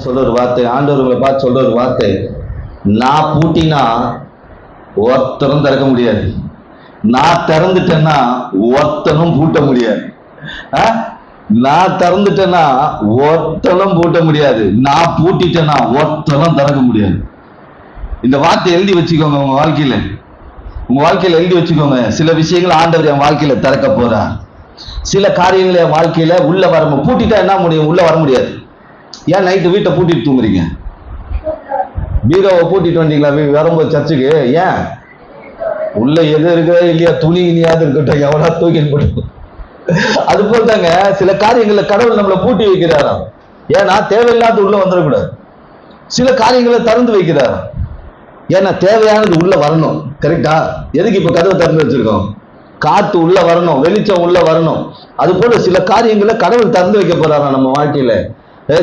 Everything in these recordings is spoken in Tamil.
சொல்ற ஒரு வார்த்தை, ஆண்டவர்களை பார்த்து சொல்ற ஒரு வார்த்தை, நான் பூட்டினா ஒருத்தரும் திறக்க முடியாது, நான் திறந்துட்டேன்னா ஒருத்தனும் பூட்ட முடியாது. நான் திறந்துட்டேன்னா ஒருத்தனும் பூட்ட முடியாது, நான் பூட்டிட்டேன்னா ஒருத்தனும் திறக்க முடியாது. இந்த வார்த்தை எழுதி வச்சுக்கோங்க உங்க வாழ்க்கையில, உங்க வாழ்க்கையில எழுதி வச்சுக்கோங்க. சில விஷயங்கள் ஆண்டவர் என் வாழ்க்கையில திறக்க போறார். சில காரியங்களை என் வாழ்க்கையில உள்ள வர பூட்டிட்டா என்ன முடியும்? உள்ள வர முடியாது. ஏன் நைட்டு வீட்டை பூட்டிட்டு தூங்குறீங்க? பீரோவை பூட்டிட்டு வந்தீங்களா வரும்போது சர்ச்சுக்கு? ஏன்? உள்ள எது இருக்கா இல்லையா, துணி இனியாவது இருக்கட்டும், எவனா தூக்கின்னு போட்டு. அது போல் தாங்க சில காரியங்களை கடவுள் நம்மளை பூட்டி வைக்கிறாராம். ஏன்னா தேவையில்லாத உள்ள வந்துடக்கூடாது. சில காரியங்களை திறந்து வைக்கிறாராம். ஏன்னா தேவையானது உள்ள வரணும். கரெக்டா? எதுக்கு இப்ப கதவை திறந்து வச்சிருக்கோம்? காத்து உள்ள வரணும், வெளிச்சம் உள்ள வரணும். அது போல சில காரியங்களை கடவுள் திறந்து வைக்க போறாராம் நம்ம வாழ்க்கையில.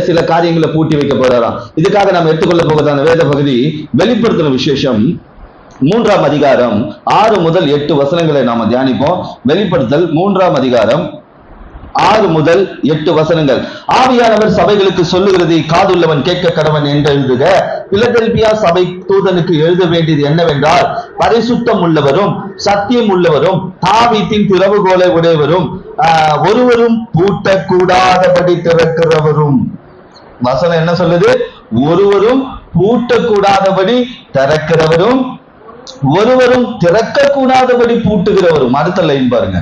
சில காரியங்களை பூட்டி வைக்க போறாராம். இதுக்காக நம்ம எடுத்துக்கொள்ள போகிறதான வேத பகுதி வெளிப்படுத்தின விசேஷம் 3ஆம் அதிகாரம் 6 முதல் 8 வசனங்களை நாம தியானிப்போம். வெளிப்படுத்தல் 3ஆம் அதிகாரம் 6 முதல் 8 வசனங்கள். ஆவியானவர் சபைகளுக்கு சொல்லுகிறதை காதுள்ளவன் கேட்க கடவன் என்று எழுதுக. பிலதெல்பியா சபை தூதனுக்கு எழுத வேண்டியது என்னவென்றால், பரிசுத்தம் உள்ளவரும் சத்தியம் உள்ளவரும் தாவீதின் திறவுகோலை உடையவரும் ஒருவரும் பூட்டக்கூடாதபடி திறக்கிறவரும். வசனம் என்ன சொல்லுது? ஒருவரும் பூட்டக்கூடாதபடி திறக்கிறவரும் ஒருவரும் திறக்க கூடாதபடி பூட்டுகிறவரும். அடுத்த லைன் பாருங்க,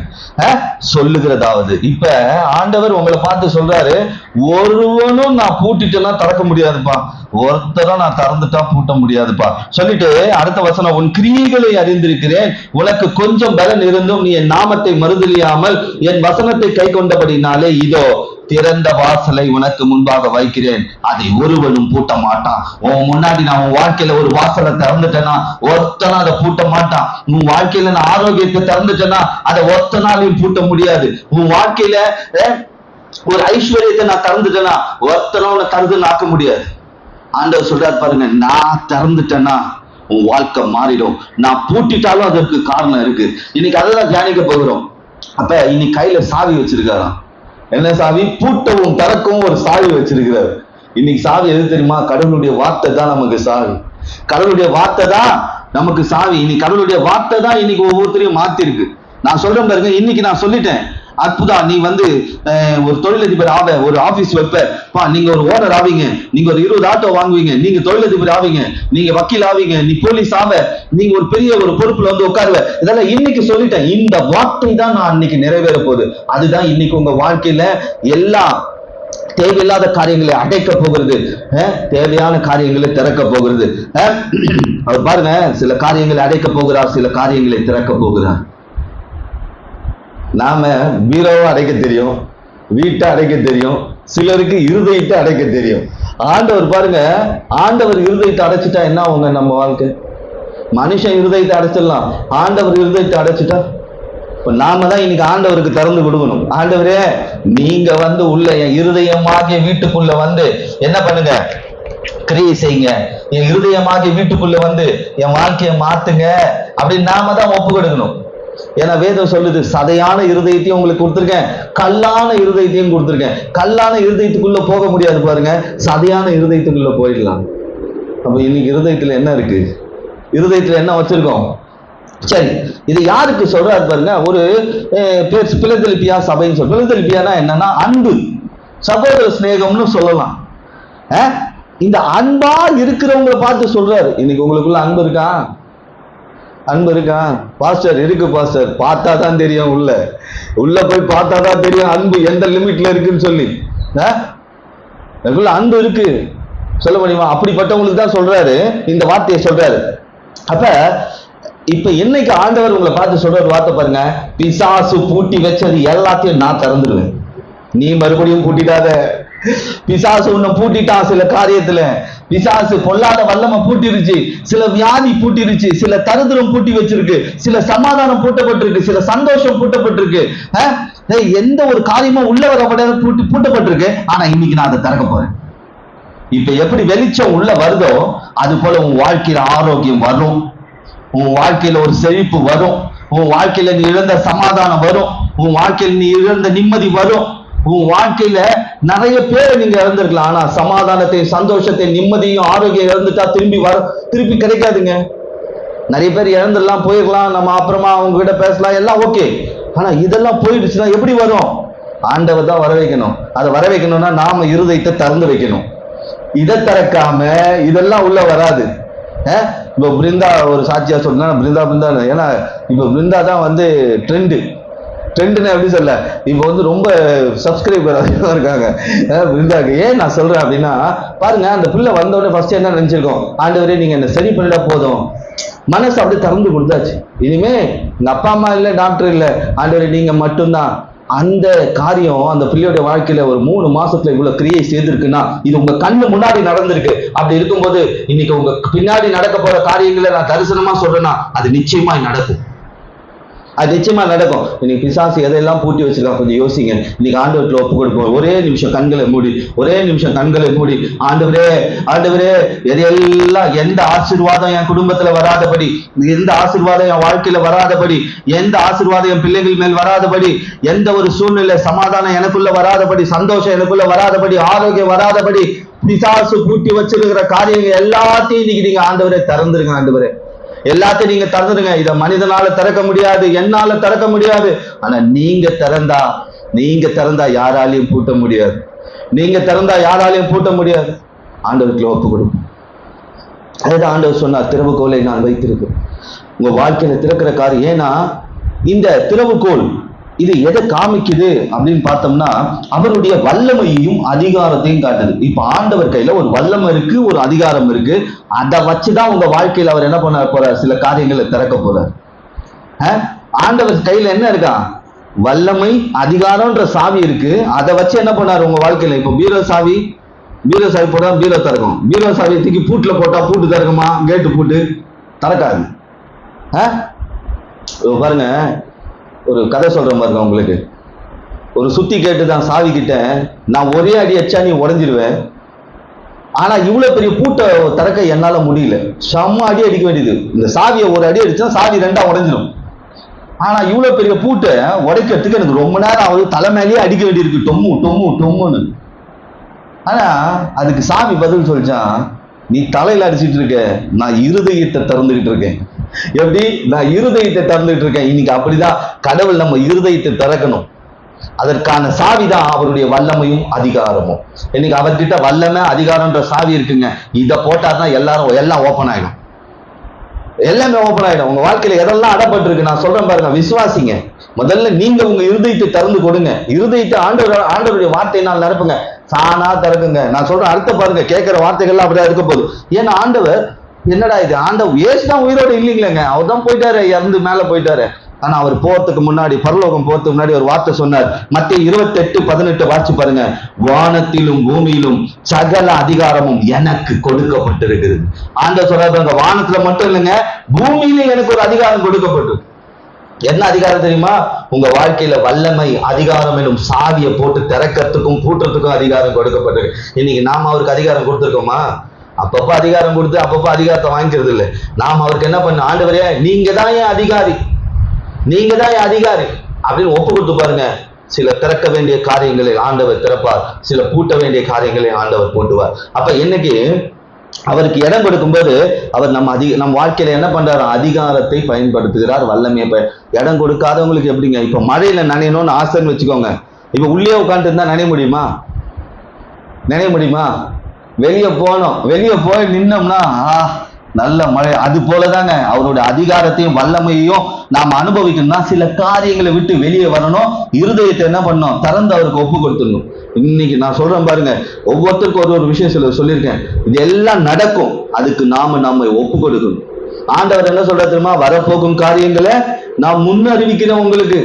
சொல்லுகிறதாவது. இப்ப ஆண்டவர் உங்களை பார்த்து சொல்றாரு, ஒருவனும் நான் பூட்டிட்டேன்னா திறக்க முடியாதுப்பா, ஒருத்தரும் நான் திறந்துட்டா பூட்ட முடியாதுப்பா சொல்லிட்டு அடுத்த வசனம், உன் கிரியைகளை அறிந்திருக்கிறேன், உனக்கு கொஞ்சம் பலன் இருந்தும் நீ என் நாமத்தை மறுதலியாமல் என் வசனத்தை கை கொண்டபடினாலே இதோ திறந்த வாசலை உனக்கு முன்பாக வைக்கிறேன், அதை ஒருவனும் பூட்ட மாட்டான். உன் முன்னாடி நான் உன் வாழ்க்கையில ஒரு வாசலை திறந்துட்டேன்னா ஒருத்தனும் அதை பூட்ட மாட்டான். உன் வாழ்க்கையில நான் ஆரோக்கியத்தை திறந்துட்டேன்னா அதை ஒருத்தனாலையும் பூட்ட முடியாது. உன் வாழ்க்கையில ஒரு ஐஸ்வர்யத்தை நான் திறந்துட்டேன்னா ஒருத்தனும் உன்னை திறந்து ஆக்க முடியாது. ஆண்டவர் சொல்றாரு பாருங்க, நான் திறந்துட்டேன்னா உன் வாழ்க்கை மாறிடும். நான் பூட்டிட்டாலும் அதற்கு காரணம் இருக்கு. இன்னைக்கு அதை தான் தியானிக்க போகிறோம். அப்ப இன்னைக்கு கையில சாவி வச்சிருக்காராம். என்ன சாவி? பூட்டவும் திறக்கவும் ஒரு சாவி வச்சிருக்கிறார். இன்னைக்கு சாவி எது தெரியுமா? கடவுளுடைய வார்த்தை தான் நமக்கு சாவி. கடவுளுடைய வார்த்தை தான் நமக்கு சாவி. இன்னைக்கு கடவுளுடைய வார்த்தை தான் இன்னைக்கு ஒவ்வொருத்தரையும் மாத்தி இருக்கு. நான் சொல்றேன் பாருங்க, இன்னைக்கு நான் சொல்லிட்டேன், அற்புதம், நீ ஒரு தொழிலதிபர் ஆவ, ஒரு ஆபீஸ் வைப்ப, நீங்க ஒரு ஓனர் ஆவீங்க, நீங்க ஒரு 20 ஆட்டோ வாங்குவீங்க, நீங்க தொழிலதிபர் ஆவீங்க, நீங்க வக்கீல் ஆவீங்க, நீ போலீஸ் ஆவ, நீங்க ஒரு பெரிய ஒரு பொறுப்புல உட்காருவ. இதெல்லாம் இன்னைக்கு சொல்லிட்டேன். இந்த வார்த்தை தான் நான் இன்னைக்கு நிறைவேற போகுது. அதுதான் இன்னைக்கு உங்க வாழ்க்கையில எல்லா தேவையில்லாத காரியங்களை அடைக்க போகிறது, தேவையான காரியங்களை திறக்க போகிறது. அவர் பாருங்க, சில காரியங்களை அடைக்க போகிறார், சில காரியங்களை திறக்க போகிறார். நாம பீரோவை அடைக்க தெரியும், வீட்டை அடைக்க தெரியும், சிலருக்கு இருதயத்தை அடைக்க தெரியும். ஆண்டவர் பாருங்க, ஆண்டவர் இருதயத்தை அடைச்சிட்டா என்ன ஆகுங்க நம்ம வாழ்க்கை? மனுஷன் இருதயத்தை அடைச்சிடலாம், ஆண்டவர் இருதயத்தை அடைச்சிட்டா இப்ப நாம தான் இன்னைக்கு ஆண்டவருக்கு திறந்து கொடுக்கணும். ஆண்டவரே, நீங்க உள்ள என் இருதயமாகிய வீட்டுக்குள்ள என்ன பண்ணுங்க? கிரியை செய்யுங்க. என் இருதயமாகிய வீட்டுக்குள்ள என் வாழ்க்கையை மாத்துங்க அப்படின்னு நாம தான் ஒப்பு கொடுக்கணும். ஏன்னா வேதம் சொல்லுது, சதையான இருதயத்தையும் உங்களுக்கு கொடுத்துருக்கேன், கல்லான இருதயத்தையும் கொடுத்துருக்கேன். கல்லான இருதயத்துக்குள்ள போக முடியாது பாருங்க, சதையான இருதயத்துக்குள்ள போயிடலாம். அப்ப இன்னைக்கு இருதயத்துல என்ன இருக்கு? இருதயத்துல என்ன வச்சிருக்கோம்? சரி, இது யாருக்கு சொல்றாரு பாருங்க. ஒரு பிலதெல்பியா சபைன்னு சொல்ற. பிலதெல்பியானா என்னன்னா அன்பு, சகோதர சிநேகம்னு சொல்லலாம். இந்த அன்பா இருக்கிறவங்களை பார்த்து சொல்றாரு, இன்னைக்கு உங்களுக்குள்ள அன்பு இருக்கா? அன்பு இருக்கா? பாஸ்டர், இருக்கு பாஸ்டர், பார்த்தா தான் தெரியும், உள்ள போய் பார்த்தா தான் தெரியும் அன்பு எந்த லிமிட்ல இருக்குன்னு சொல்லி. அன்பு இருக்கு, சொல்ல முடியுமா? அப்படிப்பட்டவங்களுக்கு தான் சொல்றாரு இந்த வார்த்தையை சொல்றாரு. அப்ப இப்ப என்னைக்கு ஆண்டவர் உங்களை பார்த்து சொல்ற ஒரு வார்த்தை பாருங்க, பிசாசு பூட்டி வச்சது எல்லாத்தையும் நான் திறந்துடுவேன், நீ மறுபடியும் பூட்டிடாத. பிசாசு உன்னை பூட்டிட்டான். சில காரியத்துல பிசாசு பொல்லாத வல்லமை பூட்டிருச்சு, சில வியாதி பூட்டிருச்சு, சில தரித்திரம் பூட்டி வச்சிருக்கு, சில சமாதானம் பூட்டப்பட்டிருக்கு, சில சந்தோஷம் பூட்டப்பட்டிருக்கு. எந்த ஒரு காரியமும் உள்ள வர பூட்டப்பட்டிருக்கு. ஆனா இன்னைக்கு நான் அதை திறக்க போறேன். இப்ப எப்படி வெளிச்சம் உள்ள வருதோ அது போல உன் வாழ்க்கையில ஆரோக்கியம் வரும், உன் வாழ்க்கையில ஒரு செழிப்பு வரும், உன் வாழ்க்கையில நீ இழந்த சமாதானம் வரும், உன் வாழ்க்கையில் நீ இழந்த நிம்மதி வரும். உன் வாழ்க்கையில நிறைய பேரை நீங்க இழந்திருக்கலாம். ஆனா சமாதானத்தை, சந்தோஷத்தை, நிம்மதியும் ஆரோக்கியம் இழந்துட்டா திருப்பி கிடைக்காதுங்க. நிறைய பேர் இழந்துடலாம், போயிடலாம், நம்ம அப்புறமா அவங்க கிட்ட பேசலாம், எல்லாம் ஓகே. ஆனா இதெல்லாம் போயிடுச்சுன்னா எப்படி வரும்? ஆண்டவர் தான் வர வைக்கணும். அதை வர வைக்கணும்னா நாம இருதயத்தை திறந்து வைக்கணும். இதை திறக்காம இதெல்லாம் உள்ள வராது. இப்போ பிருந்தா ஒரு சாட்சியா சொல்றா, பிருந்தா ஏன்னா இப்போ பிருந்தா தான் ட்ரெண்டுன்னு எப்படி சொல்ல, இப்போ ரொம்ப சப்ஸ்கிரைபர் அதிகமாக இருக்காங்க பிருந்தாக்கு. ஏன் நான் சொல்றேன் அப்படின்னா, பாருங்க, அந்த பிள்ளை வந்தோடனே ஃபர்ஸ்ட் என்ன நினைச்சிருக்கோம், ஆண்டவரே நீங்க என்ன சரி பண்ணிட்டா போதும். மனசு அப்படியே திறந்து கொடுத்தாச்சு. இனிமே எங்க அப்பா அம்மா இல்லை, டாக்டர் இல்லை, ஆண்டவரே நீங்க மட்டும்தான். அந்த காரியம் அந்த பிள்ளையோட வாழ்க்கையில ஒரு 3 மாசத்துல இவ்வளவு கிரியை செய்திருக்குன்னா இது உங்க கண்ணு முன்னாடி நடந்திருக்கு. அப்படி இருக்கும்போது இன்னைக்கு உங்க பின்னாடி நடக்க போற காரியங்களை நான் தரிசனமா சொல்றேன்னா அது நிச்சயமா நடக்கும். அது நிச்சயமா நடக்கும். இன்னைக்கு பிசாசு எதையெல்லாம் பூட்டி வச்சிருக்கான் கொஞ்சம் யோசிங்க. இன்னைக்கு ஆண்டவர்ல ஒப்பு கொடுப்போம். ஒரே நிமிஷம் கண்களை மூடி ஆண்டவரே எதையெல்லாம், எந்த ஆசீர்வாதம் என் குடும்பத்துல வராதபடி, எந்த ஆசீர்வாதம் என் வாழ்க்கையில வராதபடி, எந்த ஆசீர்வாதம் என் பிள்ளைகள் மேல் வராதபடி, எந்த ஒரு சூழ்நிலை சமாதானம் எனக்குள்ள வராதபடி, சந்தோஷம் எனக்குள்ள வராதபடி, ஆரோக்கியம் வராதபடி, பிசாசு பூட்டி வச்சிருக்கிற காரியங்கள் எல்லாத்தையும் இன்னைக்கு நீங்க ஆண்டவரே திறந்துருங்க. ஆண்டவரே எல்லாத்தையும் நீங்க திறந்துடுங்க. இதை மனிதனால திறக்க முடியாது, என்னால திறக்க முடியாது. ஆனா நீங்க திறந்தா யாராலையும் பூட்ட முடியாது. ஆண்டவருக்குள்ள ஒப்பு கொடுக்கும். அதுதான் ஆண்டவர் சொன்னார், திறவுகோலை நான் வைத்திருக்கேன். உங்க வாழ்க்கையில திறக்கிற காரியம். ஏன்னா இந்த திறவுகோல் இது எதை காமிக்குது அப்படின்னு பார்த்தோம்னா அவருடைய வல்லமையையும் அதிகாரத்தையும் காட்டுது. இப்ப ஆண்டவர் கையில ஒரு வல்லமை இருக்கு, ஒரு அதிகாரம் இருக்கு. அதை வச்சுதான் உங்க வாழ்க்கையில அவர் என்ன பண்ண போறார், சில காரியங்களை திறக்க போறார். ஆண்டவர் கையில என்ன இருக்கான், வல்லமை, அதிகாரம்ன்ற சாவி இருக்கு. அதை வச்சு என்ன பண்ணாரு உங்க வாழ்க்கையில. இப்போ பீரோ சாவி போட்டா பீரோ திறக்கும். பீரோ சாவியை தூக்கி பூட்டுல போட்டா பூட்டு திறக்குமா? கேட்டு பூட்டு திறக்காது. பாருங்க, ஒரு கதை சொல்றேன் பாருங்க உங்களுக்கு. ஒரு சுத்தி கேட்டுதான் சாவி கிட்ட, நான் ஒரே அடி அடிச்சா நீ உடஞ்சிருவேன். ஆனா இவ்வளவு பெரிய பூட்டை திறக்க என்னால முடியல. செம்ம அடி அடிக்க வேண்டியது. இந்த சாவியை ஒரு அடி அடிச்சா சாவி 2ஆ உடஞ்சிடும். ஆனா இவ்வளவு பெரிய பூட்டை உடைக்கிறதுக்கு எனக்கு ரொம்ப நேரம் ஆகுது. தலைமையிலேயே அடிக்க வேண்டியிருக்கு, டொம்முன்னு. ஆனா அதுக்கு சாவி பதில் சொல்லிச்சான், நீ தலையில அடிச்சிட்டு இருக்க, நான் இருதயத்தை திறந்துகிட்டு இருக்கேன். எப்படி? நான் இருதயத்தை திறந்துட்டு இருக்கேன். இன்னைக்கு அப்படிதான் கடவுள் நம்ம இருதயத்தை திறக்கணும். அதற்கான சாவிதான் அவருடைய வல்லமையும் அதிகாரமும். இன்னைக்கு அவர்கிட்ட வல்லமை, அதிகாரம்ன்ற சாவி இருக்குங்க. இதை போட்டாதான் எல்லாம் ஓப்பன் ஆயிடும். எல்லாமே ஓப்பன் ஆயிடும். உங்க வாழ்க்கையில எதெல்லாம் அடப்பட்டு இருக்கு நான் சொல்றேன் பாருங்க, விசுவாசிங்க. முதல்ல நீங்க உங்க இருதயத்தை திறந்து கொடுங்க. இருதயத்தை ஆண்டவருடைய வார்த்தையினால் நிரப்புங்க. சானா திறக்குங்க. நான் சொல்றேன் அடுத்த பாருங்க, கேட்கிற வார்த்தைகள்லாம் அப்படியே இருக்க போகுது. ஏன்னா ஆண்டவர் என்னடா இது, ஆண்டவர் ஏசுதான் உயிரோடு இல்லைங்களேங்க, அவர் தான் போயிட்டாரு, இறந்து மேல போயிட்டாரு. ஆனா அவர் போறதுக்கு முன்னாடி, பரலோகம் போறதுக்கு முன்னாடி ஒரு வார்த்தை சொன்னார். மத்தேயு 28:18 வாசிச்சு பாருங்க. வானத்திலும் பூமியிலும் சகல அதிகாரமும் எனக்கு கொடுக்கப்பட்டிருக்கிறது. ஆண்டவர் சொல்றாங்க, வானத்துல மட்டும் இல்லைங்க, பூமியிலும் எனக்கு ஒரு அதிகாரம் கொடுக்கப்பட்டு. என்ன அதிகாரம் தெரியுமா? உங்க வாழ்க்கையில வல்லமை, அதிகாரம் எனும் சாவியை போட்டு திறக்கிறதுக்கும் பூட்டுறதுக்கும் அதிகாரம் கொடுக்கப்பட்டிருக்கு. இன்னைக்கு நாம அவருக்கு அதிகாரம் கொடுத்துருக்கோமா? அப்பப்ப அதிகாரம் கொடுத்து அப்பப்ப அதிகாரத்தை வாங்கிக்கிறது இல்லை. நாம் அவருக்கு என்ன பண்ண, ஆண்டவரே நீங்க தான் என் அதிகாரி அப்படின்னு ஒப்பு கொடுத்து பாருங்க. சில திறக்க வேண்டிய காரியங்களை ஆண்டவர் திறப்பார், சில பூட்ட வேண்டிய காரியங்களை ஆண்டவர் போட்டுவார். அப்ப என்னைக்கு அவருக்கு இடம் கொடுக்கும்போது அவர் நம்ம வாழ்க்கையில என்ன பண்றாரு, அதிகாரத்தை பயன்படுத்துகிறார், வல்லமையை. இடம் கொடுக்காதவங்களுக்கு எப்படிங்க, இப்ப மழையில நனையணும்னு ஆசைன்னு வச்சுக்கோங்க. இப்ப உள்ளே உட்காந்துட்டு இருந்தா நனைய முடியுமா? வெளியே போய் நின்னோம்னா நல்ல மழை. அது போலதாங்க அவருடைய அதிகாரத்தையும் வல்லமையையும் நாம் அனுபவிக்கணும்னா சில காரியங்களை விட்டு வெளியே வரணும். இருதயத்தை என்ன பண்ணணும், திறந்து அவருக்கு ஒப்பு கொடுத்துடணும். இன்னைக்கு நான் சொல்றேன் பாருங்க, ஒவ்வொருத்தருக்கும் ஒரு விஷயம் சொல்லியிருக்கேன். இது எல்லாம் நடக்கும், அதுக்கு நம்மை ஒப்பு கொடுக்கணும். ஆண்டவர் என்ன சொல்ற தெரியுமா, வரப்போகும் காரியங்களை நான் முன்னறிவிக்கிறேன். உங்களுக்கு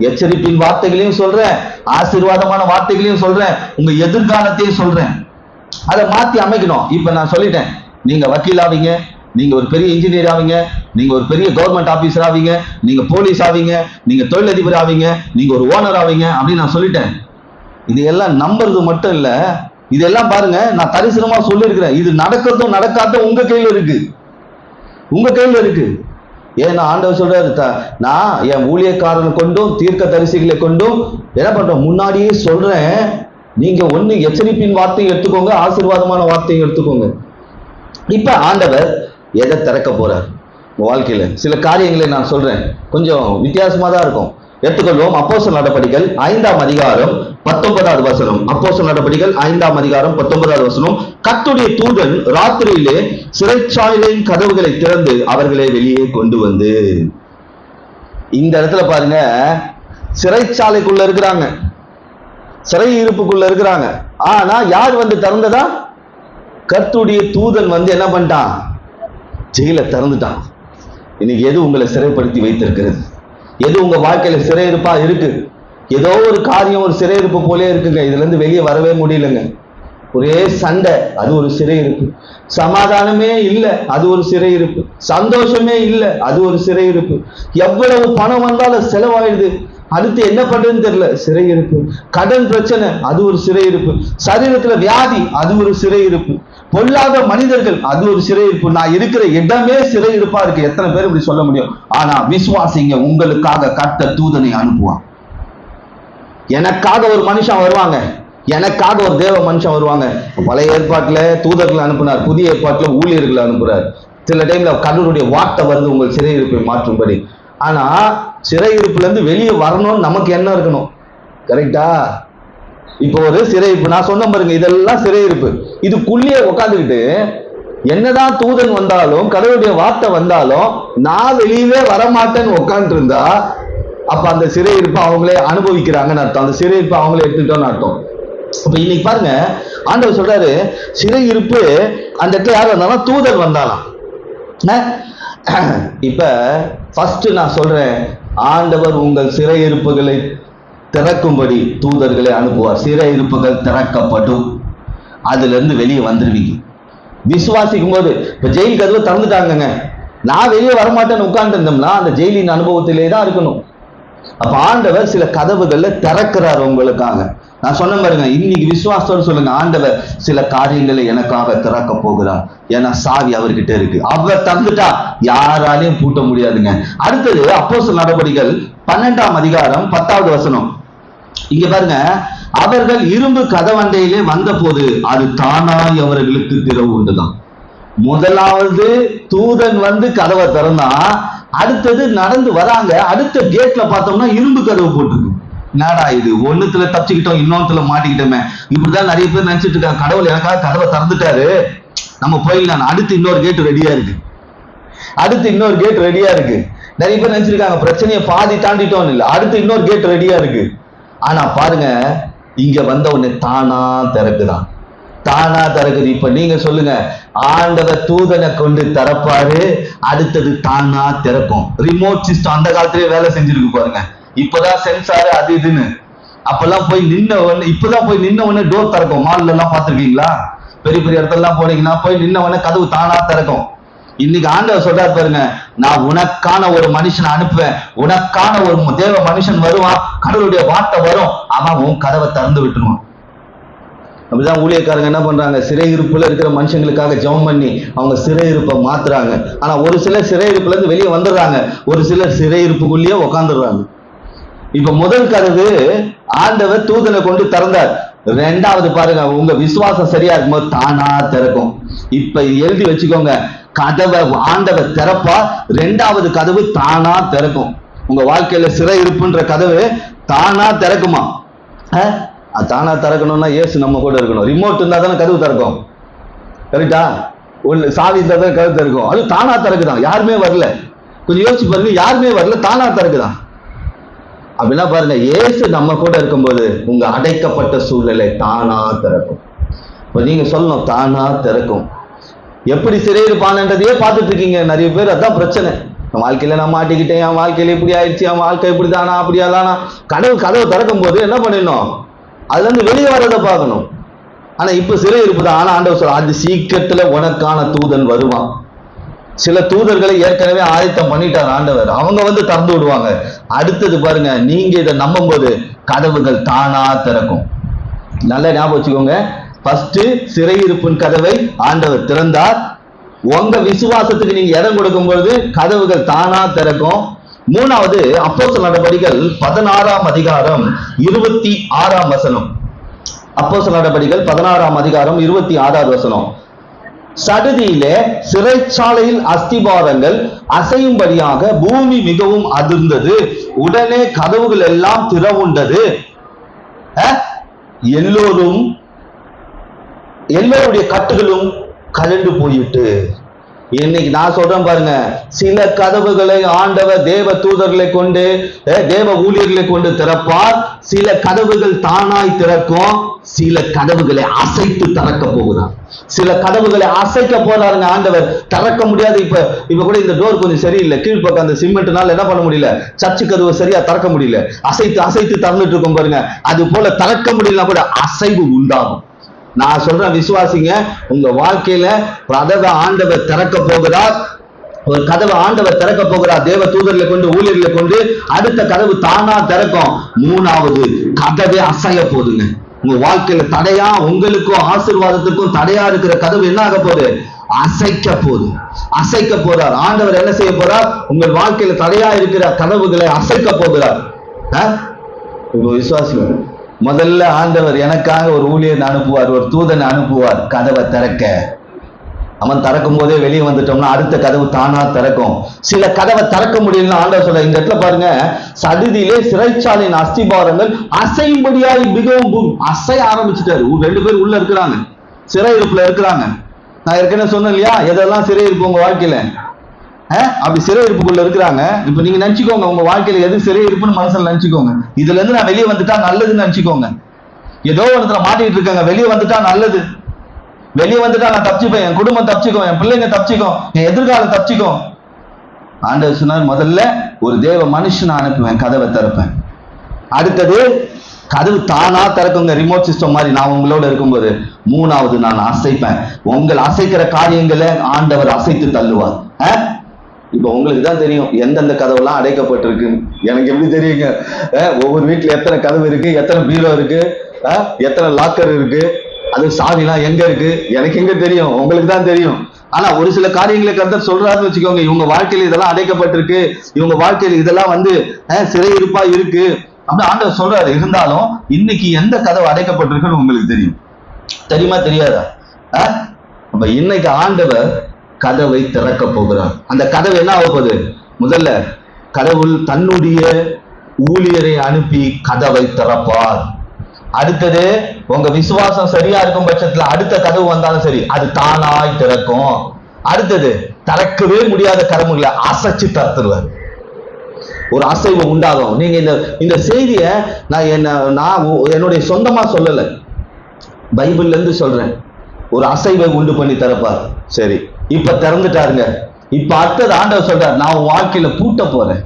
எச்சரிப்பின் வார்த்தைகளையும் சொல்றேன், ஆசீர்வாதமான வார்த்தைகளையும் சொல்றேன், உங்க எதிர்காலத்தையும் சொல்றேன். அதை மாத்தி அமைக்கணும். இப்ப நான் சொல்லிட்டேன், நீங்க வக்கீல் ஆவீங்க, நீங்க ஒரு பெரிய இன்ஜினியர் ஆவீங்க, நீங்க ஒரு பெரிய கவர்மெண்ட் ஆபீசர் ஆவீங்க, நீங்க போலீஸ் ஆவீங்க, நீங்க தொழிலதிபர் ஆவீங்க, நீங்க ஒரு ஓனர் ஆவீங்க அப்படின்னு நான் சொல்லிட்டேன். இதெல்லாம் நம்புறது மட்டும் இல்ல, இதெல்லாம் பாருங்க நான் தரிசனமா சொல்லியிருக்கிறேன். இது நடக்கிறதும் நடக்காதும் உங்க கையில இருக்கு. ஏன்னா ஆண்டவர் சொல்றாரு, நான் என் ஊழியக்காரனை கொண்டும் தீர்க்க தரிசிகளை கொண்டும் என்ன பண்றேன், முன்னாடியே சொல்றேன். நீங்க ஒண்ணு எச்சரிப்பின் வார்த்தையை எடுத்துக்கோங்க, ஆசீர்வாதமான வார்த்தையை எடுத்துக்கோங்க. இப்ப ஆண்டவர் எதை திறக்க போறார் வாழ்க்கையில? சில காரியங்களை நான் சொல்றேன், கொஞ்சம் வித்தியாசமா தான் இருக்கும். எடுத்துக்கொள்வோம். அப்போஸ்தலர் நடபடிகள் 5ஆம் அதிகாரம் 19வது வசனம். அப்போஸ்தலர் நடபடிகள் 5ஆம் அதிகாரம் 19வது வசனம். கர்த்தருடைய தூதன் ராத்திரியிலே சிறைச்சாலையின் கதவுகளை திறந்து அவர்களை வெளியே கொண்டு வந்து. இந்த இடத்துல பாருங்க, சிறைச்சாலைக்குள்ள இருக்கிறாங்க, சிறை இருப்புக்குள்ள இருக்கிறாங்க. ஆனா யார் வந்து திறந்ததா? கர்த்தருடைய தூதன் வந்து என்ன பண்ணிட்டான்? ஜெயில திறந்துட்டான். இன்னைக்கு எது உங்களை சிறைப்படுத்தி வைத்திருக்கிறது? எது உங்க வாழ்க்கையில சிறையிருப்பா இருக்கு? ஏதோ ஒரு காரியம் ஒரு சிறையிருப்பு போலே இருக்குங்க. இதுல இருந்து வெளியே வரவே முடியலங்க. ஒரே சண்டை, அது ஒரு சிறையிருப்பு. சமாதானமே இல்லை, அது ஒரு சிறையிருப்பு. சந்தோஷமே இல்லை, அது ஒரு சிறையிருப்பு. எவ்வளவு பணம் வந்தாலும் செலவாயிடுது, அடுத்து என்ன பண்றதுன்னு தெரியல, சிறையிருப்பு. கடன் பிரச்சனை, அது ஒரு சிறையிருப்பு. சரீரத்துல வியாதி, அது ஒரு சிறையிருப்பு. பொல்லாத மனிதர்கள், அது ஒரு சிறையிருப்பு. நான் இருக்கிற இடமே சிறையிருப்பா இருக்கு. எத்தனை பேர் இப்படி சொல்ல முடியும்? ஆனா விசுவாசிங்க, உங்களுக்காக கர்த்தர் தூதனை அனுப்புவான். எனக்காக ஒரு மனுஷன் வருவாங்க, எனக்காக ஒரு தேவ மனுஷன் வருவாங்க. பழைய ஏற்பாட்டுல தூதர்களை அனுப்புனார், புதிய ஏற்பாட்டுல ஊழியர்களை அனுப்புறார். சில டைம்ல கடவுளுடைய வார்த்தை வருது உங்கள் சிறையிருப்பை மாற்றும்படி. ஆனா சிறையிருப்புல இருந்து வெளியே வரணும்னு நமக்கு என்ன இருக்கணும்? கரெக்டா? இப்போ ஒரு சிறையிருப்பு நான் சொன்ன பாருங்க, இதெல்லாம் சிறையிருப்பு. இதுக்குள்ளேயே உட்காந்துக்கிட்டு என்னதான் தூதன் வந்தாலும் கடவுளுடைய வார்த்தை வந்தாலும் நான் வெளியவே வரமாட்டேன்னு உட்காந்துட்டு இருந்தா அப்ப அந்த சிறையிருப்பை அவங்களே அனுபவிக்கிறாங்கன்னு அர்த்தம். அந்த சிறையிருப்பை அவங்களே எடுத்துக்கிட்டோம்னு அர்த்தம். அப்ப இன்னைக்கு பாருங்க, ஆண்டவர் சொல்றாரு சிறையிருப்பு. அந்த இடத்துல யார் வந்தாலும் தூதர் வந்தாலாம். இப்ப ஃபர்ஸ்ட் நான் சொல்றேன், ஆண்டவர் உங்கள் சிறையிருப்புகளை திறக்கும்படி தூதர்களை அனுப்புவார். சிறையிருப்புகள் திறக்கப்படும், அதுல இருந்து வெளியே வந்துருவீங்க. விசுவாசிக்கும் போது இப்ப ஜெயில் கதவு திறந்துட்டாங்க, நான் வெளியே வரமாட்டேன்னு உட்கார்ந்து இருந்தோம்னா அந்த ஜெயிலின் அனுபவத்திலே தான் இருக்கணும். அப்ப ஆண்டவர் சில கதவுகள்ல திறக்கிறார் உங்களுக்காக. நான் சொன்ன பாருங்க, இன்னைக்கு விசுவாசத்தோடு சொல்லுங்க, ஆண்டவர் சில காரியங்களை எனக்காக திறக்க போகிறார். ஏன்னா சாவி அவர்கிட்ட இருக்கு. அவர் தந்துட்டா யாராலையும் பூட்ட முடியாதுங்க. அடுத்தது அப்போஸ்தலர் நடபடிகள் 12ஆம் அதிகாரம் 10வது வசனம். இங்க பாருங்க, அவர்கள் இரும்பு கதவண்டையிலே வந்த போது அது தானாய் அவர்களுக்கு திறவு உண்டுதான். முதலாவது தூதன் வந்து கதவை திறந்தா, அடுத்தது நடந்து வராங்க, அடுத்த கேட்ல பார்த்தோம்னா இரும்பு கதவு போட்டுருக்கு. என்னடா இது, ஒண்ணுத்துல தப்பிச்சுக்கிட்டோம், இன்னொன்னுல மாட்டிக்கிட்டோமே. இப்படிதான் நிறைய பேர் நினைச்சிட்டு இருக்காங்க, கடவுள் எனக்காக கதவை திறந்துட்டாரு, நம்ம போயிடலாம். அடுத்து இன்னொரு கேட் ரெடியா இருக்கு, அடுத்து இன்னொரு கேட் ரெடியா இருக்கு. நிறைய பேர் நினைச்சிருக்காங்க பிரச்சனையை பாதி தாண்டிட்டோம், இல்ல அடுத்து இன்னொரு கேட் ரெடியா இருக்கு. ஆனா பாருங்க, இங்க வந்த உடனே தானா திறக்குதான், தானா திறக்குது. இப்ப நீங்க சொல்லுங்க, ஆண்டவர் தூதனை கொண்டு திறப்பாரு, அடுத்தது தானா திறக்கும். ரிமோட் சிஸ்டம் அந்த காலத்திலேயே வேலை செஞ்சிருக்கு பாருங்க. இப்பதான் சென்சார் அது இதுன்னு, அப்பெல்லாம் போய் நின்ன உடனே, இப்பதான் போய் நின்ன உடனே டோர் திறக்கும். மால்ல எல்லாம் பாத்துருக்கீங்களா? பெரிய பெரிய இடத்துல எல்லாம் போனீங்கன்னா போய் நின்ன உடனே கதவு தானா திறக்கும். இன்னைக்கு ஆண்டவர் சொல்றாரு பாருங்க, நான் உனக்கான ஒரு மனுஷனை அனுப்புவேன், உனக்கான ஒரு தேவ மனுஷன் வருவான், கடவுளுடைய வார்த்தை வரும், அவன் உன் கதவை திறந்து விட்டுருவான். அப்படிதான் ஊழியக்காரங்க என்ன பண்றாங்க, சிறையிருப்புல இருக்கிற மனுஷங்களுக்காக ஜெபம் பண்ணி அவங்க சிறையிருப்பை மாத்துறாங்க. ஆனா ஒரு சிலர் சிறையிருப்புல இருந்து வெளியே வந்துடுறாங்க, ஒரு சிலர் சிறையிருப்புக்குள்ளேயே உட்காந்துடுறாங்க. இப்ப முதல் கதவு ஆண்டவர் தூதனை கொண்டு திறந்தார். ரெண்டாவது பாருங்க, உங்க விசுவாசம் சரியா இருக்கும்போது தானா திறக்கும். இப்ப எழுதி வச்சுக்கோங்க, கதவை ஆண்டவர் திறப்பா, ரெண்டாவது கதவு தானா திறக்கும். உங்க வாழ்க்கையில சிறை இருப்புன்ற கதவு தானா திறக்குமா? தானா திறக்கணும்னா இயேசு நம்ம கூட இருக்கணும். ரிமோட் இருந்தா தானே கதவு திறக்கும், கரெக்டா? சாவி இருந்தா தான் கதவு திறக்கும். அது தானா திறக்குதான், யாருமே வரல. கொஞ்சம் யோசிச்சு பாருங்க, யாருமே வரல, தானா திறக்குதான். அப்படின்னா பாருங்க, இயேசு நம்ம கூட இருக்கும்போது உங்க அடைக்கப்பட்ட சூழ்நிலை தானா திறக்கும். இப்ப நீங்க சொல்லணும், தானா திறக்கும். எப்படி சிறையிருப்பானன்றதையே பார்த்துட்டு இருக்கீங்க நிறைய பேர். அதான் பிரச்சனை. என் வாழ்க்கையில நான் மாட்டிக்கிட்டேன், என் வாழ்க்கையில இப்படி ஆயிடுச்சு, என் வாழ்க்கை இப்படி தானா அப்படியா தானா. கடவுள் கதவை திறக்கும் போது என்ன பண்ணிடணும், அதுல இருந்து வெளியே வரதை பார்க்கணும். ஆனா இப்ப சிறையிருப்பு தான். ஆனா ஆண்டவர் சொல்ற, அது சீக்கிரத்துல உனக்கான தூதன் வருவான். சில தூதர்களை ஏற்கனவே ஆயத்தம் பண்ணிட்டார் ஆண்டவர், அவங்க வந்து திறந்து விடுவாங்க. அடுத்தது பாருங்க, நீங்க இதை நம்பும் போது கதவுகள் தானா திறக்கும். நல்ல ஞாபகம் வச்சுக்கோங்க, ஃபர்ஸ்ட் சிறையிருப்பின் கதவை ஆண்டவர் திறந்தார், உங்க விசுவாசத்துக்கு நீங்க இடம் கொடுக்கும் பொழுது கதவுகள் தானா திறக்கும். மூணாவது, அப்போஸ்தலர் நடபடிகள் 16ஆம் அதிகாரம் 26ஆம் வசனம். அப்போஸ்தலர் நடபடிகள் 16ஆம் அதிகாரம் 26வது வசனம். சடுதியிலே சிறைச்சாலையில் அஸ்திபாரங்கள் அசையும்படியாக பூமி மிகவும் அதிர்ந்தது, உடனே கதவுகள் எல்லாம் திறவுண்டது, எல்லோருடைய கட்டுகளும் கலண்டு போயிட்டு. இன்னைக்கு நான் சொல்றேன் பாருங்க, சில கதவுகளை ஆண்டவர் தேவ தூதர்களை கொண்டு, தேவ ஊழியர்களை கொண்டு திறப்பார். சில கதவுகள் தானாய் திறக்கும், சில கதவுகளை அசைத்து திறக்க போகிறார். சில கதவுகளை அசைக்க போறாருங்க ஆண்டவர், திறக்க முடியாது. இப்ப கூட இந்த டோர் கொஞ்சம் சரியில்லை, கீழ்பக்கம் அந்த சிமெண்ட்னால என்ன பண்ண முடியல, சர்ச்சு கதவு சரியா திறக்க முடியல, அசைத்து அசைத்து திறந்துட்டு இருக்கும் பாருங்க. அது போல திறக்க முடியலன்னா கூட அசைவு உண்டாகும். நான் சொல்றேன், விசுவாசிங்க, உங்க வாழ்க்கையில கதவை ஆண்டவர் திறக்க போகிறார். ஒரு கதவை ஆண்டவர் திறக்க போகிறார், தேவ தூதர்களை கொண்டு, ஊழியர்களை கொண்டு. அடுத்த கதவு தானா திறக்கும். மூணாவது, கதவை அசைய போதுங்க. உங்க வாழ்க்கையில தடையா, உங்களுக்கும் ஆசீர்வாதத்துக்கும் தடையா இருக்கிற கதவு என்ன ஆக போகுது, அசைக்க போகுது. அசைக்க போறார் ஆண்டவர். என்ன செய்ய போறார், உங்கள் வாழ்க்கையில தடையா இருக்கிற கதவுகளை அசைக்க போகிறார். விசுவாசிகள், முதல்ல ஆண்டவர் எனக்காக ஒரு ஊழியன் அனுப்புவார், ஒரு தூதன் அனுப்புவார் கதவை திறக்க. அவன் திறக்கும் போதே வெளியே வந்துட்டோம்னா அடுத்த கதவு தானா திறக்கும். சில கதவை திறக்க முடியலன்னு ஆண்டவர் சொல்ற. இந்த இடத்துல பாருங்க, சடுதியிலே சிறைச்சாலையின் அஸ்திபாரங்கள் அசையும்படியாய் மிகவும் அசைய ஆரம்பிச்சுட்டாரு. 2 பேர் உள்ள இருக்கிறாங்க, சிறையிருப்புல இருக்கிறாங்க. நான் ஏற்கனவே சொன்னேன் இல்லையா, எதெல்லாம் சிறையிருப்பு உங்க வாழ்க்கையில, அப்படி சிறையிருப்புக்குள்ள இருக்கிறாங்க. இப்ப நீங்க நினைச்சுக்கோங்க, உங்க வாழ்க்கையில எது சிறையிருப்புன்னு மனசுல நினைச்சுக்கோங்க. இதுல இருந்து நான் வெளியே வந்துட்டா நல்லதுன்னு நினைச்சுக்கோங்க. ஏதோ ஒருத்தர மாட்டிட்டு இருக்காங்க, வெளியே வந்துட்டா நல்லது, வெளியே வந்துட்டா நான் தப்பிச்சுப்பேன், என் குடும்பம் தப்பிச்சுக்கும், என் பிள்ளைங்க தப்பிச்சுக்கும், என் எதிர்காலம் தப்பிச்சுக்கும். ஆண்டவர் சொன்னார், முதல்ல ஒரு தேவ மனுஷனை அனுப்புவேன், கதவை திறப்பேன். அடுத்தது கதவு தானா திறக்குங்க, ரிமோட் சிஸ்டம் மாதிரி நான் உங்களோட இருக்கும்போது. மூணாவது, நான் அசைப்பேன். உங்கள் அசைக்கிற காரியங்களை ஆண்டவர் அசைத்து தள்ளுவார். இப்ப உங்களுக்கு தான் தெரியும் எந்தெந்த கதவுலாம் அடைக்கப்பட்டிருக்கு. எனக்கு எப்படி தெரியுங்க, ஒவ்வொரு வீட்டுல எத்தனை கதவு இருக்கு, எத்தனை பீரோ இருக்கு, எத்தனை லாக்கர் இருக்கு, அது சாவிலாம் எங்க இருக்கு, எனக்கு எங்க தெரியும், உங்களுக்கு தான் தெரியும். ஆனா ஒரு சில காரியங்களை கருத்து சொல்றாருன்னு வச்சுக்கோங்க, இவங்க வாழ்க்கையில இதெல்லாம் அடைக்கப்பட்டிருக்கு, இவங்க வாழ்க்கையில இதெல்லாம் சிறையிருப்பா இருக்கு அப்படின்னு ஆண்டவர் சொல்றாரு. இருந்தாலும் இன்னைக்கு எந்த கதவு அடைக்கப்பட்டிருக்குன்னு உங்களுக்கு தெரியும், தெரியுமா தெரியாதா? அப்ப இன்னைக்கு ஆண்டவர் கதவை திறக்க போகிறார். அந்த கதவு என்ன ஆக போகுது, முதல்ல கடவுள் தன்னுடைய ஊழியரை அனுப்பி கதவை திறப்பார். அடுத்தது, உங்க விசுவாசம் சரியா இருக்கும் பட்சத்துல அடுத்த கதவு வந்தாலும் சரி, அது தானாய் திறக்கும். அடுத்தது, திறக்கவே முடியாத கதவுகளை அசைச்சு திறத்துருவார். ஒரு அசைவு உண்டாகும். நீங்க இந்த செய்திய நான் என்னுடைய சொந்தமா சொல்லல, பைபிள்ல இருந்து சொல்றேன். ஒரு அசைவை உண்டு பண்ணி திறப்பார். சரி, இப்ப திறந்துட்டாருங்க. இப்ப அடுத்தது ஆண்டவர் சொல்றார், நான் உன் வாழ்க்கையில பூட்ட போறேன்,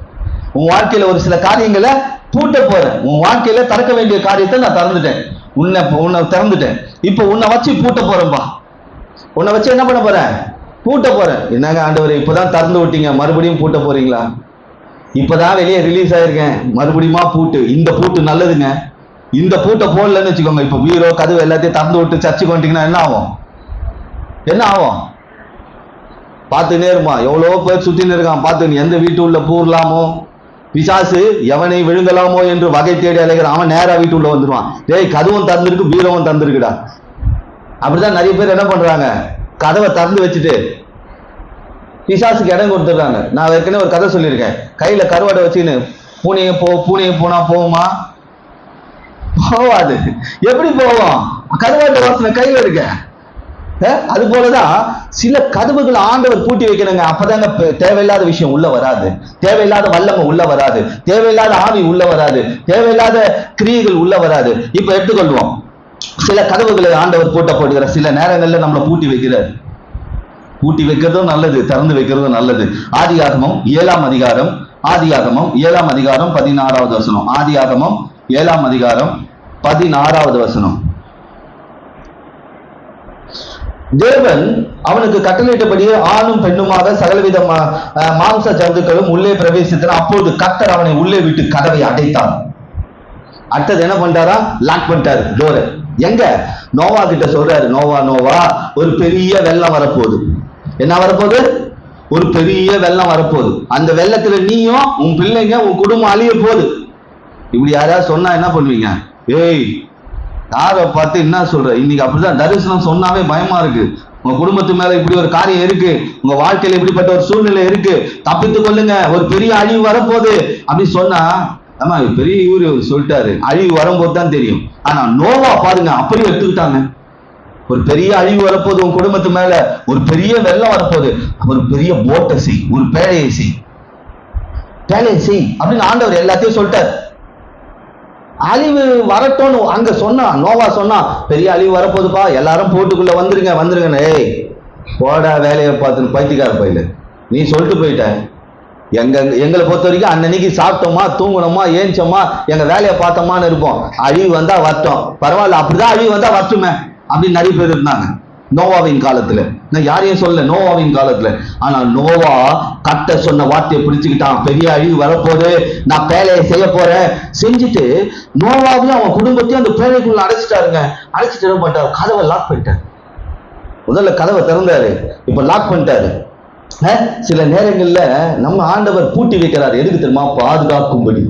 உன் வாழ்க்கையில ஒரு சில காரியங்களை பூட்ட போறேன், உன் வாழ்க்கையில திறக்க வேண்டிய காரியத்தை நான் திறந்துட்டேன், உன்னை திறந்துட்டேன், இப்ப உன்னை வச்சு பூட்ட போறேன்பா. உன்னை வச்சு என்ன பண்ண போறேன், பூட்ட போறேன். என்னங்க ஆண்டவரே, இப்பதான் திறந்து விட்டீங்க, மறுபடியும் பூட்ட போறீங்களா? இப்பதான் வெளியே ரிலீஸ் ஆயிருக்கேன், மறுபடியுமா பூட்டு? இந்த பூட்டு நல்லதுங்க. இந்த பூட்டை போடலன்னு வச்சுக்கோங்க, இப்ப பீரோ கதவு எல்லாத்தையும் திறந்து விட்டு சர்ச்சுக்கு வந்துட்டீங்கன்னா என்ன ஆகும், என்ன ஆகும்? பார்த்துனே இருமா, எவ்வளவோ பேர் சுத்தின்னு இருக்கான், பார்த்து எந்த வீட்டு உள்ள பூரலாமோ, பிசாசு எவனை விழுங்கலாமோ என்று வகை தேடி அலைகிறான். அவன் நேரா வீட்டு உள்ள வந்துடுவான். டேய், கதவும் திறந்துருக்கு, பீரோவும் திறந்துருக்குடா. அப்படிதான் நிறைய பேர் என்ன பண்றாங்க, கதவை திறந்து வச்சுட்டு பிசாசுக்கு இடம் கொடுத்துடுறாங்க. நான் ஏற்கனவே ஒரு கதை சொல்லியிருக்கேன். கையில கருவாடை வச்சுன்னு பூனையை போனா போகுமா? போவாது. எப்படி போவோம்? கருவாட்டு வாசனை கையில இருக்க. அது போலதான் சில கதவுகள் ஆண்டவர் பூட்டி வைக்கணுங்க. அப்பதாங்க தேவையில்லாத விஷயம் உள்ள வராது, தேவையில்லாத வல்லமை உள்ள வராது, தேவையில்லாத ஆவி உள்ள வராது, தேவையில்லாத கிரியைகள் உள்ள வராது. இப்ப எடுத்துக்கொள்வோம், சில கதவுகளை ஆண்டவர் பூட்ட போடுகிற சில நேரங்கள்ல நம்மளை பூட்டி வைக்கிறார். பூட்டி வைக்கிறதும் நல்லது, திறந்து வைக்கிறதும் நல்லது. ஆதியாகமம் 7ஆம் அதிகாரம், ஆதியாகமம் 7ஆம் அதிகாரம் 16வது வசனம். ஆதியாகமம் 7ஆம் அதிகாரம் 16வது வசனம். தேவன் அவனுக்கு கட்டளையிட்டபடியே ஆணும் பெண்ணுமாக சகலவித மாம்ச ஜந்துக்களும் உள்ளே பிரவேசித்தன. அப்போது கர்த்தர் அவனை உள்ளே விட்டு கதவை அடைத்தான். அடுத்தது என்ன பண்றாரா, லாக் பண்ணிட்டாரு டோரை. எங்க? நோவா கிட்ட சொல்றாரு, நோவா நோவா, ஒரு பெரிய வெள்ளம் வரப்போகுது, என்ன வரப்போகுது? ஒரு பெரிய வெள்ளம் வரப்போகுது. அந்த வெள்ளத்துல நீயும் உன் பிள்ளைங்க உன் குடும்பம் அழிய போகுது. இப்படி யாராவது சொன்னா என்ன பண்ணுவீங்க? ஏய், யாரை பார்த்து என்ன சொல்ற? இன்னைக்கு அப்படிதான் தரிசனம் சொன்னாவே பயமா இருக்கு. உங்க குடும்பத்து மேல இப்படி ஒரு காரியம் இருக்கு, உங்க வாழ்க்கையில இப்படிப்பட்ட ஒரு சூழ்நிலை இருக்கு, தப்பித்துக் கொள்ளுங்க, ஒரு பெரிய அழிவு வரப்போகுது அப்படி சொன்னா, ஆமா பெரிய இவரு சொல்லிட்டாரு, அழிவு வரும்போது தான் தெரியும். ஆனா நோவா பாருங்க, அப்படியே எடுத்துக்கிட்டாங்க. ஒரு பெரிய அழிவு வரப்போகுது உன் குடும்பத்து மேல, ஒரு பெரிய வெள்ளம் வரப்போகுது, ஒரு பெரிய போட்டை செய், ஒரு பேழையை செய், பேழையை செய் அப்படின்னு ஆண்டவர் எல்லாத்தையும் சொல்லிட்டார். அழிவு வரட்டும்னு அங்க சொன்னா, நோவா சொன்னா, பெரிய அழிவு வரப்போகுதுப்பா, எல்லாரும் போட்டுக்குள்ள வந்துருங்க வந்துருங்க. ஏய் போடா வேலையை பார்த்துன்னு பைத்தியக்கார பையில, நீ சொல்லிட்டு போயிட்ட. எங்களை பொறுத்த வரைக்கும் அன்னைக்கு சாப்பிட்டோமா, தூங்கணுமா, ஏஞ்சோமா, எங்க வேலையை பார்த்தோமான்னு இருப்போம். அழிவு வந்தா வரட்டும், பரவாயில்ல, அப்படிதான் அழிவு வந்தா வரட்டுமே அப்படின்னு நிறைய பேர் இருந்தாங்க நோவாவின் காலத்துல. நான் யாரையும் சொல்ல, நோவாவின் காலத்துல. ஆனா நோவா கட்ட சொன்ன வார்த்தையை பிடிச்சுக்கிட்டான். பெரிய அழிவு வரப்போது, நான் பேழையை செய்ய போறேன் செஞ்சுட்டு நோவாவையும் அவன் குடும்பத்தையும் அந்த பேழைக்குள்ள அடைச்சிட்டாருங்க. அடைச்சிட்டு என்ன பண்ணிட்டாரு? கதவை லாக் பண்ணிட்டாரு. முதல்ல கதவை திறந்தாரு, இப்ப லாக் பண்ணிட்டாரு. சில நேரங்கள்ல நம்ம ஆண்டவர் பூட்டி வைக்கிறார். எதுக்கு தெரியுமா? பாதுகாக்கும்படி.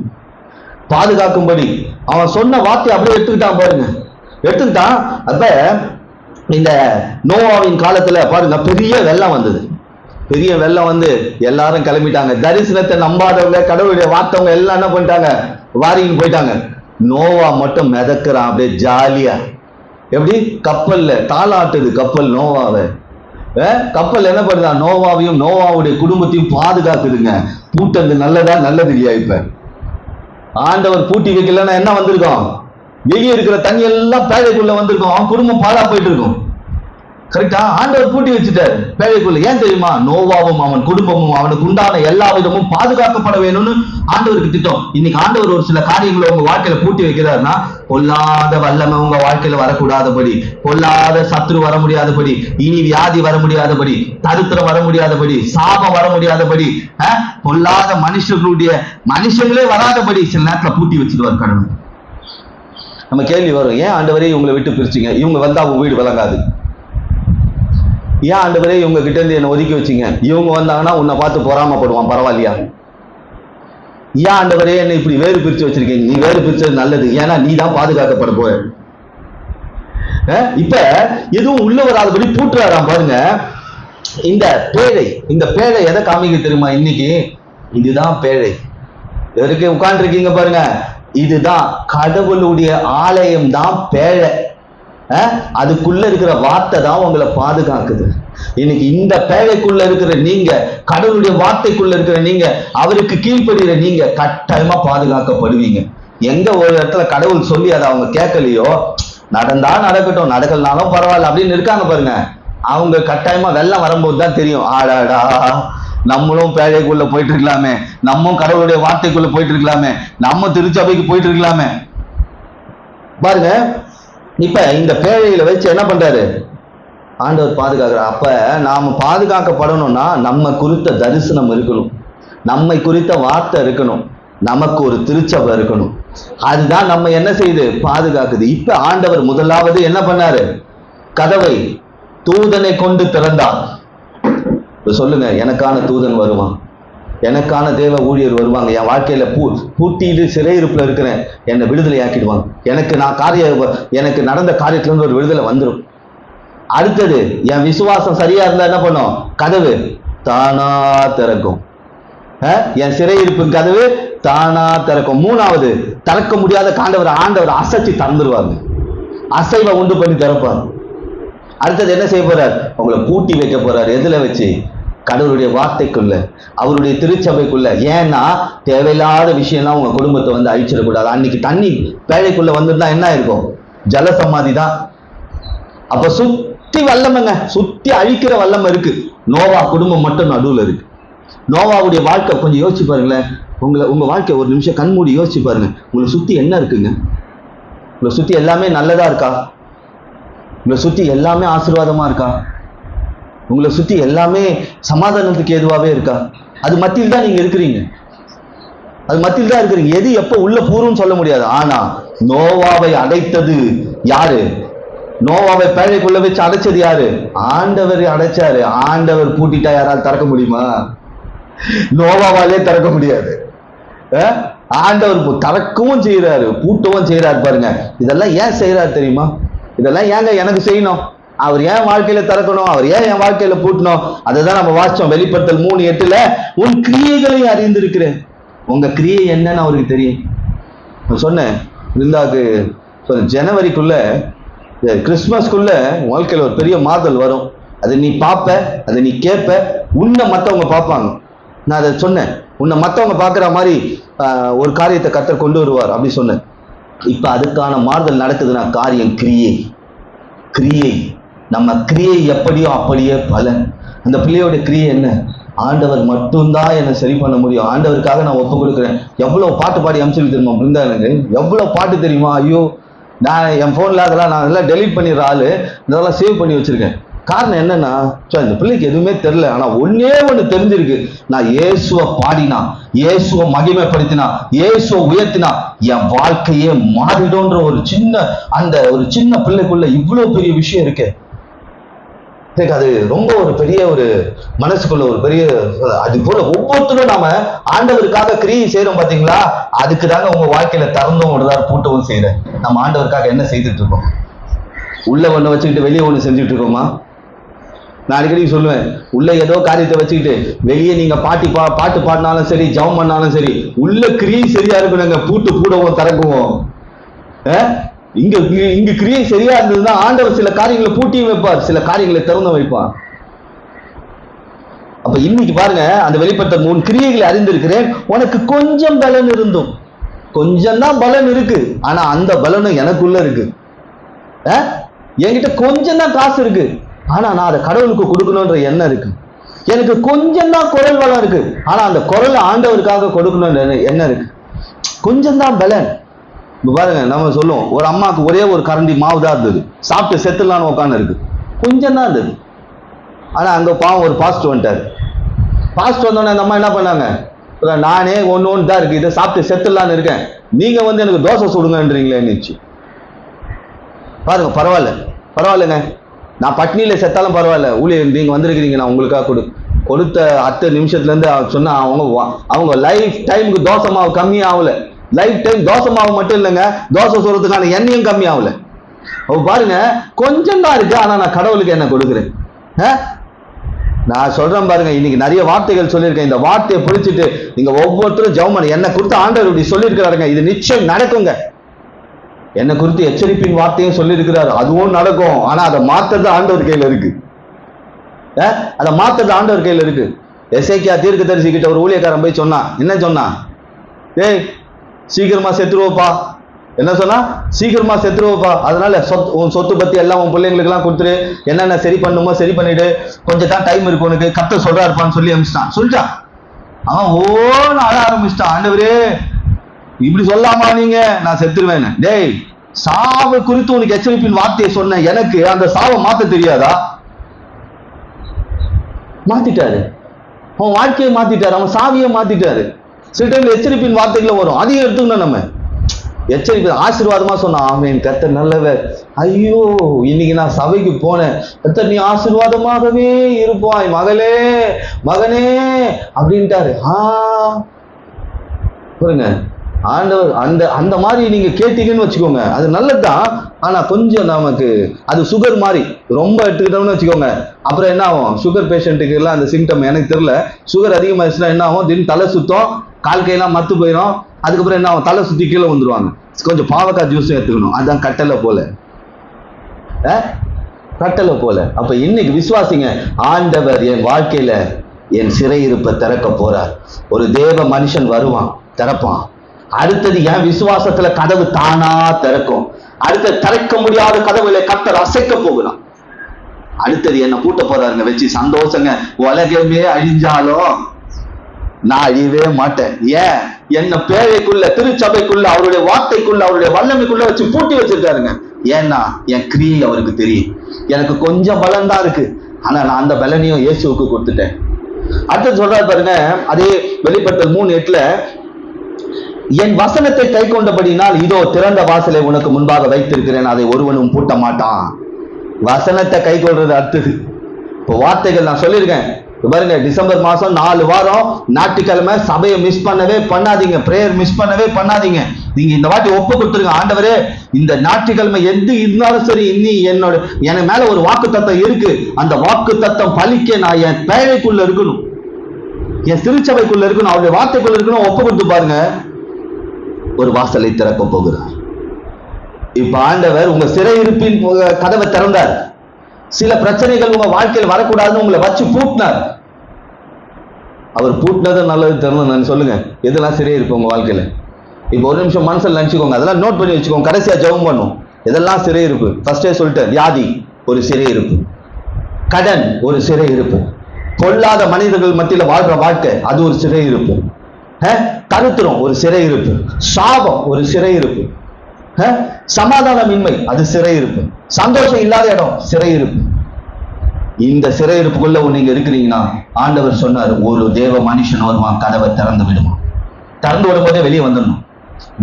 பாதுகாக்கும்படி. அவன் சொன்ன வார்த்தையை அப்படியே எடுத்துக்கிட்டான் பாருங்க, எடுத்துக்கிட்டான். அப்ப இந்த நோவாவின் காலத்துல பாருங்க, பெரிய வெள்ளம் வந்தது. பெரிய வெள்ளம் வந்து எல்லாரும் கிளம்பிட்டாங்க. தரிசனத்தை நம்பாதவங்க, கடவுளுடைய வார்த்தவங்க எல்லாம் என்ன பண்ணிட்டாங்க? வாரின்னு போயிட்டாங்க. நோவா மட்டும் மிதக்கிறான் அப்படியே ஜாலியா. எப்படி? கப்பல்ல தாளாட்டுது கப்பல் நோவாவை. கப்பல் என்ன பண்ணுதான்? நோவாவையும் நோவாவுடைய குடும்பத்தையும் பாதுகாக்குதுங்க. பூட்டது நல்லதா? நல்லது இல்லையா? இப்ப ஆண்டவர் பூட்டி வைக்கலன்னா என்ன வந்திருக்கோம்? வெளியே இருக்கிற தண்ணி எல்லாம் பேழைக்குள்ள வந்திருக்கும், அவன் குடும்பம் பாழா போயிட்டு இருக்கும். கரெக்டா? ஆண்டவர் பூட்டி வச்சுட்டாரு பேழைக்குள்ள. ஏன் தெரியுமா? நோவாவும் அவன் குடும்பமும் அவனுக்கு உண்டான எல்லா விதமும் பாதுகாக்கப்பட வேணும்னு ஆண்டவருக்கு திட்டம். இன்னைக்கு ஆண்டவர் ஒரு சில காரியங்களை உங்க வாழ்க்கையில பூட்டி வைக்கிறாருன்னா, பொல்லாத வல்லமை உங்க வாழ்க்கையில வரக்கூடாதபடி, பொல்லாத சத்ரு வர முடியாதபடி, இனி வியாதி வர முடியாதபடி, தரித்திரம் வர முடியாதபடி, சாபம் வர முடியாதபடி, பொல்லாத மனுஷங்களே வராதபடி சில நேரத்துல பூட்டி வச்சுடுவார் கடவுள். நம்ம கேள்வி வரும், ஏன் ஆண்டவரே இவங்களை விட்டு பிரிச்சிங்க? இவங்க வந்தா உங்க வீடு விளங்காது. ஏன் ஆண்டவரே இவங்க கிட்ட இருந்து என்ன ஒதுக்கி வச்சிங்க? இவங்க வந்தாங்கன்னா உன்னை பார்த்து பொறாமப்படுவான், பரவாயில்லையா? ஏன் ஆண்டவரே என்ன இப்படி வேறு பிரிச்சு வச்சிருக்கீங்க? நீ வேறு பிரிச்சது நல்லது, ஏன்னா நீ தான் பாதுகாக்கப்பட போற. இப்ப எதுவும் உள்ள வராதபடி பூட்டுறாராம் பாருங்க. இந்த பேழை எதை காமிக்க தெரியுமா? இன்னைக்கு இதுதான் பேழை. எதற்கு உட்கார்ந்து இருக்கீங்க பாருங்க, இதுதான் கடவுளுடைய ஆலயம் தான் பேழை. அதுக்குள்ள இருக்கிற வார்த்தை தான் உங்களை பாதுகாக்குது. இன்னைக்கு இந்த பேழைக்குள்ள இருக்கிற நீங்க, கடவுளுடைய வார்த்தைக்குள்ள இருக்கிற நீங்க, அவருக்கு கீழ்ப்படுகிற நீங்க கட்டாயமா பாதுகாக்கப்படுவீங்க. எங்க ஒரு இடத்துல கடவுள் சொல்லி அதை அவங்க கேட்கலையோ, நடந்தா நடக்கட்டும், நடக்கலனாலும் பரவாயில்ல அப்படின்னு இருக்காங்க பாருங்க, அவங்க கட்டாயமா வெள்ளம் வரும்போது தான் தெரியும், ஆடாடா நம்மளும் பேழைக்குள்ள போயிட்டு இருக்கலாமே, நம்மளும் கடவுளுடைய வார்த்தைக்குள்ள போயிட்டு இருக்கலாமே, நம்ம திருச்சபைக்கு போயிட்டு இருக்கலாமே. பாருங்க, இப்ப இந்த பேழையில வச்சு என்ன பண்றாரு ஆண்டவர்? பாதுகாக்கிறார். அப்ப நாம பாதுகாக்கப்படணும்னா நம்ம குறித்த தரிசனம் இருக்கணும், நம்மை குறித்த வார்த்தை இருக்கணும், நமக்கு ஒரு திருச்சபை இருக்கணும். அதுதான் நம்ம என்ன செய்யுது? பாதுகாக்குது. இப்ப ஆண்டவர் முதலாவது என்ன பண்ணாரு? கதவை தூதனை கொண்டு திறந்தார். சொல்லுங்க, எனக்கான தூதன் வருவான், எனக்கான தேவ ஊழியர் வருவாங்க, என் வாழ்க்கையில பூட்டிட்டு சிறையிருப்புல இருக்கிறேன், என்னை விடுதலை ஆக்கிடுவாங்க, எனக்கு நடந்த காரியத்துல இருந்து ஒரு விடுதலை வந்துடும். அடுத்தது, என் விசுவாசம் சரியா இருந்தா என்ன பண்ணும்? கதவு தானா திறக்கும். என் சிறையிருப்பு கதவு தானா திறக்கும். மூணாவது, திறக்க முடியாத ஆண்டவர் அசைச்சு திறந்துருவாங்க, அசைவை உண்டு பண்ணி திறப்பார். அடுத்தது என்ன செய்ய போறார்? உங்களை பூட்டி வைக்க போறார். எதுல வச்சு? கடவுளுடைய வார்த்தைக்குள்ள, அவருடைய திருச்சபைக்குள்ள. ஏன்னா தேவையில்லாத விஷயம்லாம் உங்க குடும்பத்தை வந்து அழிச்சிடக்கூடாது. அன்னைக்கு தண்ணி பேழைக்குள்ள வந்துருந்தா என்ன இருக்கும்? ஜலசமாதி தான். அப்ப சுத்தி வல்லமைங்க, சுத்தி அழிக்கிற வல்லமை இருக்கு. நோவா குடும்பம் மட்டும் நடுவுல இருக்கு. நோவாவுடைய வாழ்க்கை கொஞ்சம் யோசிச்சு பாருங்களேன். உங்க வாழ்க்கை ஒரு நிமிஷம் கண்மூடி யோசிச்சு பாருங்க. உங்களை சுத்தி என்ன இருக்குங்க? உங்களை சுத்தி எல்லாமே நல்லதா இருக்கா? உங்களை சுத்தி எல்லாமே ஆசீர்வாதமா இருக்கா? உங்களை சுத்தி எல்லாமே சமாதானத்துக்கு ஏதுவாவே இருக்கா? அது மத்தியில் தான் நீங்க இருக்கிறீங்க, அது மத்தியில் தான் இருக்கிறீங்க. எது எப்ப உள்ள பூர்வம் சொல்ல முடியாது. ஆனா நோவாவை அடைத்தது யாரு? நோவாவை பேழைக்குள்ள வச்சு அடைச்சது யாரு? ஆண்டவர் அடைச்சாரு. ஆண்டவர் பூட்டிட்டா யாரால் திறக்க முடியுமா? நோவாவாலே திறக்க முடியாது. ஆண்டவர் திறக்கவும் செய்யறாரு, பூட்டவும் செய்யறாரு. பாருங்க, இதெல்லாம் ஏன் செய்யறாரு தெரியுமா? இதெல்லாம் ஏங்க எனக்கு செய்யணும்? அவர் ஏன் வாழ்க்கையில திறக்கணும்? அவர் ஏன் என் வாழ்க்கையில பூட்டணும்? அதுதான் நம்ம வாசிச்சோம் வெளிப்படுத்தல் 3:8. உன் கிரியைகளை அறிந்திருக்கிறேன். உங்க கிரியை என்னன்னு அவருக்கு தெரியும். சொன்னேன் இருந்தாக்கு ஜனவரிக்குள்ள கிறிஸ்துமஸ்க்குள்ள வாழ்க்கையில ஒரு பெரிய மாதல் வரும். அதை நீ பார்ப்ப, அதை நீ கேட்ப, உன்னை மற்றவங்க பார்ப்பாங்க. நான் அதை சொன்னேன், உன்னை மற்றவங்க பார்க்குற மாதிரி ஒரு காரியத்தை கர்த்தர் கொண்டு வருவார் அப்படி சொன்னேன். இப்போ அதுக்கான மாறுதல் நடக்குதுன்னா காரியம் கிரியை. நம்ம கிரியை எப்படியோ அப்படியே பலன். அந்த பிள்ளையோட கிரியை என்ன? ஆண்டவர் மட்டும்தான் என்னை சரி பண்ண முடியும், ஆண்டவருக்காக நான் ஒப்பு கொடுக்குறேன். எவ்வளோ பாட்டு பாடி அனுப்பிச்சு தெரியுமா பிருந்தானுக்கு? எவ்வளோ பாட்டு தெரியுமா? ஐயோ, நான் என் ஃபோனில் நான் எல்லாம் டெலீட் பண்ணிடுற ஆளு, இதெல்லாம் சேவ் பண்ணி வச்சிருக்கேன். காரணம் என்னன்னா, இந்த பிள்ளைக்கு எதுவுமே தெரியல, ஆனா ஒன்னே ஒண்ணு தெரிஞ்சிருக்கு. நான் இயேசுவை பாடினா, இயேசுவை மகிமைப்படுத்தினா, இயேசுவை உயர்த்தினா என் வாழ்க்கையே மாறிடும்ன்ற ஒரு சின்ன பிள்ளைக்குள்ள இவ்வளவு பெரிய விஷயம் இருக்கு. அது ரொம்ப ஒரு பெரிய ஒரு மனசுக்குள்ள ஒரு பெரிய, அது போல ஒவ்வொருத்தரும் நாம ஆண்டவருக்காக கிரியை செய்யறோம் பாத்தீங்களா? அதுக்கு தாங்க உங்க வாழ்க்கையில திறந்தும் விடுறாரு, பூட்டவும் செய்யறேன். நம்ம ஆண்டவருக்காக என்ன செய்துட்டு இருக்கோம்? உள்ள ஒண்ணு வச்சுக்கிட்டு வெளியே ஒண்ணு செஞ்சுட்டு இருக்கோமா? நான் அடிக்கடி சொல்லுவேன், உள்ள ஏதோ காரியத்தை வச்சுக்கிட்டு வெளியே நீங்க பாட்டு பாடினாலும் சரி, ஜெபம் பண்ணாலும் சரி, உள்ள கிரியை சரியா இருக்கணுங்க. பூடவும் திறக்குவோம். இங்க கிரியை சரியா இருந்ததுன்னா ஆண்டவர் சில காரியங்களை பூட்டியும் வைப்பார், சில காரியங்களை திறந்து வைப்பார். அப்ப இன்னைக்கு பாருங்க, அந்த வெளிப்பட்ட 3 கிரியைகளை அறிந்திருக்கிறேன். உனக்கு கொஞ்சம் பலன் இருந்தும், கொஞ்சம் தான் பலன் இருக்கு, ஆனா அந்த பலனும் எனக்குள்ள இருக்கு. என்கிட்ட கொஞ்சம் தான் காசு இருக்கு, ஆனா நான் அதை கடவுளுக்கு கொடுக்கணும்ன்ற எண்ணம் இருக்கு. எனக்கு கொஞ்சம் தான் குரல் வளம் இருக்கு, ஆனா அந்த குரலை ஆண்டவருக்காக கொடுக்கணும்ன்ற எண்ணம் இருக்கு. கொஞ்சம் தான் பலன். பாருங்க, நம்ம சொல்லுவோம், ஒரு அம்மாவுக்கு ஒரே ஒரு கரண்டி மாவு தான் இருந்தது, சாப்பிட்டு செத்துலான்னு உட்காந்து இருக்கு. கொஞ்சம் தான் இருந்தது. ஆனா அங்க பாவம் ஒரு பாஸ்ட் வந்துட்டாரு. பாஸ்ட் வந்தோடனே அந்த அம்மா என்ன பண்ணாங்க? நானே ஒன்னு தான் இருக்கு, இதை சாப்பிட்டு செத்துலான்னு இருக்கேன், நீங்க எனக்கு தோசை சுடுங்கன்றீங்களேன்னு. பாருங்க, பரவாயில்லைங்க, நான் பட்னியில செத்தாலும் பரவாயில்ல, ஊழியர் நீங்க வந்திருக்கிறீங்க, நான் உங்களுக்காக கொடுத்த 10 நிமிஷத்துல இருந்து சொன்னா அவங்க லைஃப் டைமுக்கு தோசை மாவு கம்மி ஆகல. லைஃப் டைம் தோசை மாவு மட்டும் இல்லைங்க, தோசை சொல்றதுக்கான எண்ணெயும் கம்மி ஆகல. பாருங்க, கொஞ்சம் தான் இருக்கு, ஆனா நான் கடவுளுக்கு என்ன கொடுக்குறேன். நான் சொல்றேன் பாருங்க, இன்னைக்கு நிறைய வார்த்தைகள் சொல்லியிருக்கேன். இந்த வார்த்தையை பிடிச்சிட்டு நீங்க ஒவ்வொருத்தரும் ஜெபம் பண்ணி, என்ன குறித்து ஆண்டவர் இப்படி சொல்லியிருக்கிறாருங்க, இது நிச்சயம் நடக்குங்க. என்னை குறித்து எச்சரிப்பின் வார்த்தையும் சொல்லி இருக்கிறாரு, அதுவும் நடக்கும். ஆனா அதை மாத்துறது ஆண்டவர் கையில இருக்கு. அதை மாத்துறது ஆண்டவர் கையில இருக்கு. எசேக்கியா தீர்க்கதரிசி கிட்ட ஒரு ஊழியக்காரன் போய் சொன்னா, என்ன சொன்னா? ஏய், சீக்கிரமா செத்துருவோப்பா. என்ன சொன்னா? சீக்கிரமா செத்துருவோப்பா, அதனால உன் சொத்து பத்தி எல்லாம் உன் பிள்ளைங்களுக்கு எல்லாம் கொடுத்துரு, என்னென்ன சரி பண்ணுமோ சரி பண்ணிடு, கொஞ்சம் தான் டைம் இருக்கு உனக்கு, கர்த்தர் சொல்றாருப்பான்னு சொல்லி சொல்லிட்டான். அவன் ஓன்னு அழ ஆரம்பிச்சிட்டான், ஆண்டவரே இப்படி சொல்லாமா நீங்க, நான் செத்துருவேன். டேய், சாவு குறித்து உனக்கு எச்சரிப்பின் வார்த்தையை சொன்ன எனக்கு அந்த சாவை மாத்த தெரியாதா? மாத்திட்டாரு, அவன் வாழ்க்கையை மாத்திட்டாரு, அவன் சாவியை மாத்திட்டாரு. சில டைம்ல எச்சரிப்பின் வார்த்தைகளும் வரும், அதையும் எடுத்துக்கணும். நம்ம எச்சரிப்பு ஆசீர்வாதமா சொன்னா, ஆமென் கர்த்தர் நல்லவர், ஐயோ இன்னைக்கு நான் சபைக்கு போனேன், கர்த்தர் நீ ஆசீர்வாதமாகவே இருப்பாய் மகளே மகனே அப்படின்ட்டாரு. பாருங்க, ஆண்டவர் அந்த மாதிரி நீங்க கேட்டீங்கன்னு வச்சுக்கோங்க, அது நல்லதுதான். ஆனா கொஞ்சம் நமக்கு அது சுகர் மாதிரி ரொம்ப எடுத்துக்கிட்டோம்னு வச்சுக்கோங்க, அப்புறம் என்ன ஆகும்? சுகர் பேஷண்ட்டுக்கு எல்லாம் அந்த சிம்டம் எனக்கு தெரியல, சுகர் அதிகமாச்சுன்னா என்ன ஆகும்? திடீர்னு தலை சுத்தம், கால் கையெல்லாம் மத்து போயிடும், அதுக்கப்புறம் என்ன ஆகும்? தலை சுத்தி கீழே வந்துருவாங்க. கொஞ்சம் பாவக்காய் ஜூஸும் எடுத்துக்கணும், அதுதான் கட்டளை போல. அப்ப இன்னைக்கு விசுவாசிங்க, ஆண்டவர் என் வாழ்க்கையில என் சிறையிருப்பை திறக்க போறார். ஒரு தேவ மனுஷன் வருவான், திறப்பான். அடுத்தது என் விசுவாசத்துல கதவு தானா திறக்கும். அடுத்தது திறக்க முடியாத கதவுகளை கர்த்தர் அசைக்க போகிறான். அடுத்தது என்ன கூட்ட போறாருங்க வச்சு சந்தோஷங்க. உலகமே அழிஞ்சாலும் நான் அழியவே மாட்டேன். ஏன்? என்ன பேழைக்குள்ள, திருச்சபைக்குள்ள, அவருடைய வார்த்தைக்குள்ள, அவருடைய வல்லமைக்குள்ள வச்சு பூட்டி வச்சிருக்காருங்க. ஏன்னா என் கிரியை அவருக்கு தெரியும். எனக்கு கொஞ்சம் பலன் தான் இருக்கு, ஆனா நான் அந்த பலனையும் இயேசுவுக்கு கொடுத்துட்டேன். அடுத்து சொல்றாரு பாருங்க, அதே வெளிப்படுத்தல் 3:8, என் வசனத்தை கை கொண்டபடினால் இதோ திறந்த வாசலை உனக்கு முன்பாக வைத்திருக்கிறேன், அதை ஒருவனும் பூட்ட மாட்டான். வசனத்தை கை கொள்றது அடுத்தது. இப்போ வார்த்தைகள் நான் சொல்லியிருக்கேன் பாருங்க, டிசம்பர் மாசம் 4 வாரம் ஞாயிற்றுக்கிழமை சபையை மிஸ் பண்ணவே பண்ணாதீங்க, பிரேயர் மிஸ் பண்ணவே பண்ணாதீங்க. நீங்க இந்த வாட்டி ஒப்பு கொடுத்துருங்க, ஆண்டவரே இந்த ஞாயிற்றுக்கிழமை எது இருந்தாலும் சரி, இன்னி என் மேல ஒரு வாக்கு தத்தம் இருக்கு, அந்த வாக்கு தத்தம் பலிக்க நான் என் பேழைக்குள்ள இருக்கணும், என் திருச்சபைக்குள்ள இருக்கணும், அவருடைய வார்த்தைக்குள்ள இருக்கணும். ஒப்பு கொடுத்து பாருங்க, ஒரு வாசலை திறக்க போகிறார். இப்ப ஆண்டவர் உங்க சிறையிருப்பின் கதவை திறந்தார். சில பிரச்சனைகள் உங்க வாழ்க்கையில் வரக்கூடாதுன்னு உங்களை வச்சு பூட்டினார். அவர் பூட்டினது நல்லது திறந்து சொல்லுங்க, எதெல்லாம் சிறை இருப்பு உங்க வாழ்க்கையில. இப்போ ஒரு நிமிஷம் மனசில் நினைச்சுக்கோங்க, அதெல்லாம் நோட் பண்ணி வச்சுக்கோங்க, கடைசியா ஜெபம் பண்ணும். இதெல்லாம் சிறை இருப்பு. ஃபர்ஸ்டே சொல்லிட்டு, வியாதி ஒரு சிறை இருப்பு, கடன் ஒரு சிறை இருப்பு, பொல்லாத மனிதர்கள் மத்தியில வாழ்ற வாழ்க்கை அது ஒரு சிறை இருப்பு, தருத்திரம் ஒரு சிறை இருப்பு, சாபம் ஒரு சிறை இருப்பு, சமாதானமின்மை அது சிறை இருப்பு, சந்தோஷம் இல்லாத இடம் சிறை இருப்பு. இந்த சிறை இருப்புக்குள்ள நீங்க இருக்கிறீங்கன்னா ஆண்டவர் சொன்னார், ஒரு தேவ மனுஷன் வருவான், கதவை திறந்து விடுவான். திறந்து விடும்போதே வெளியே வந்துடணும்.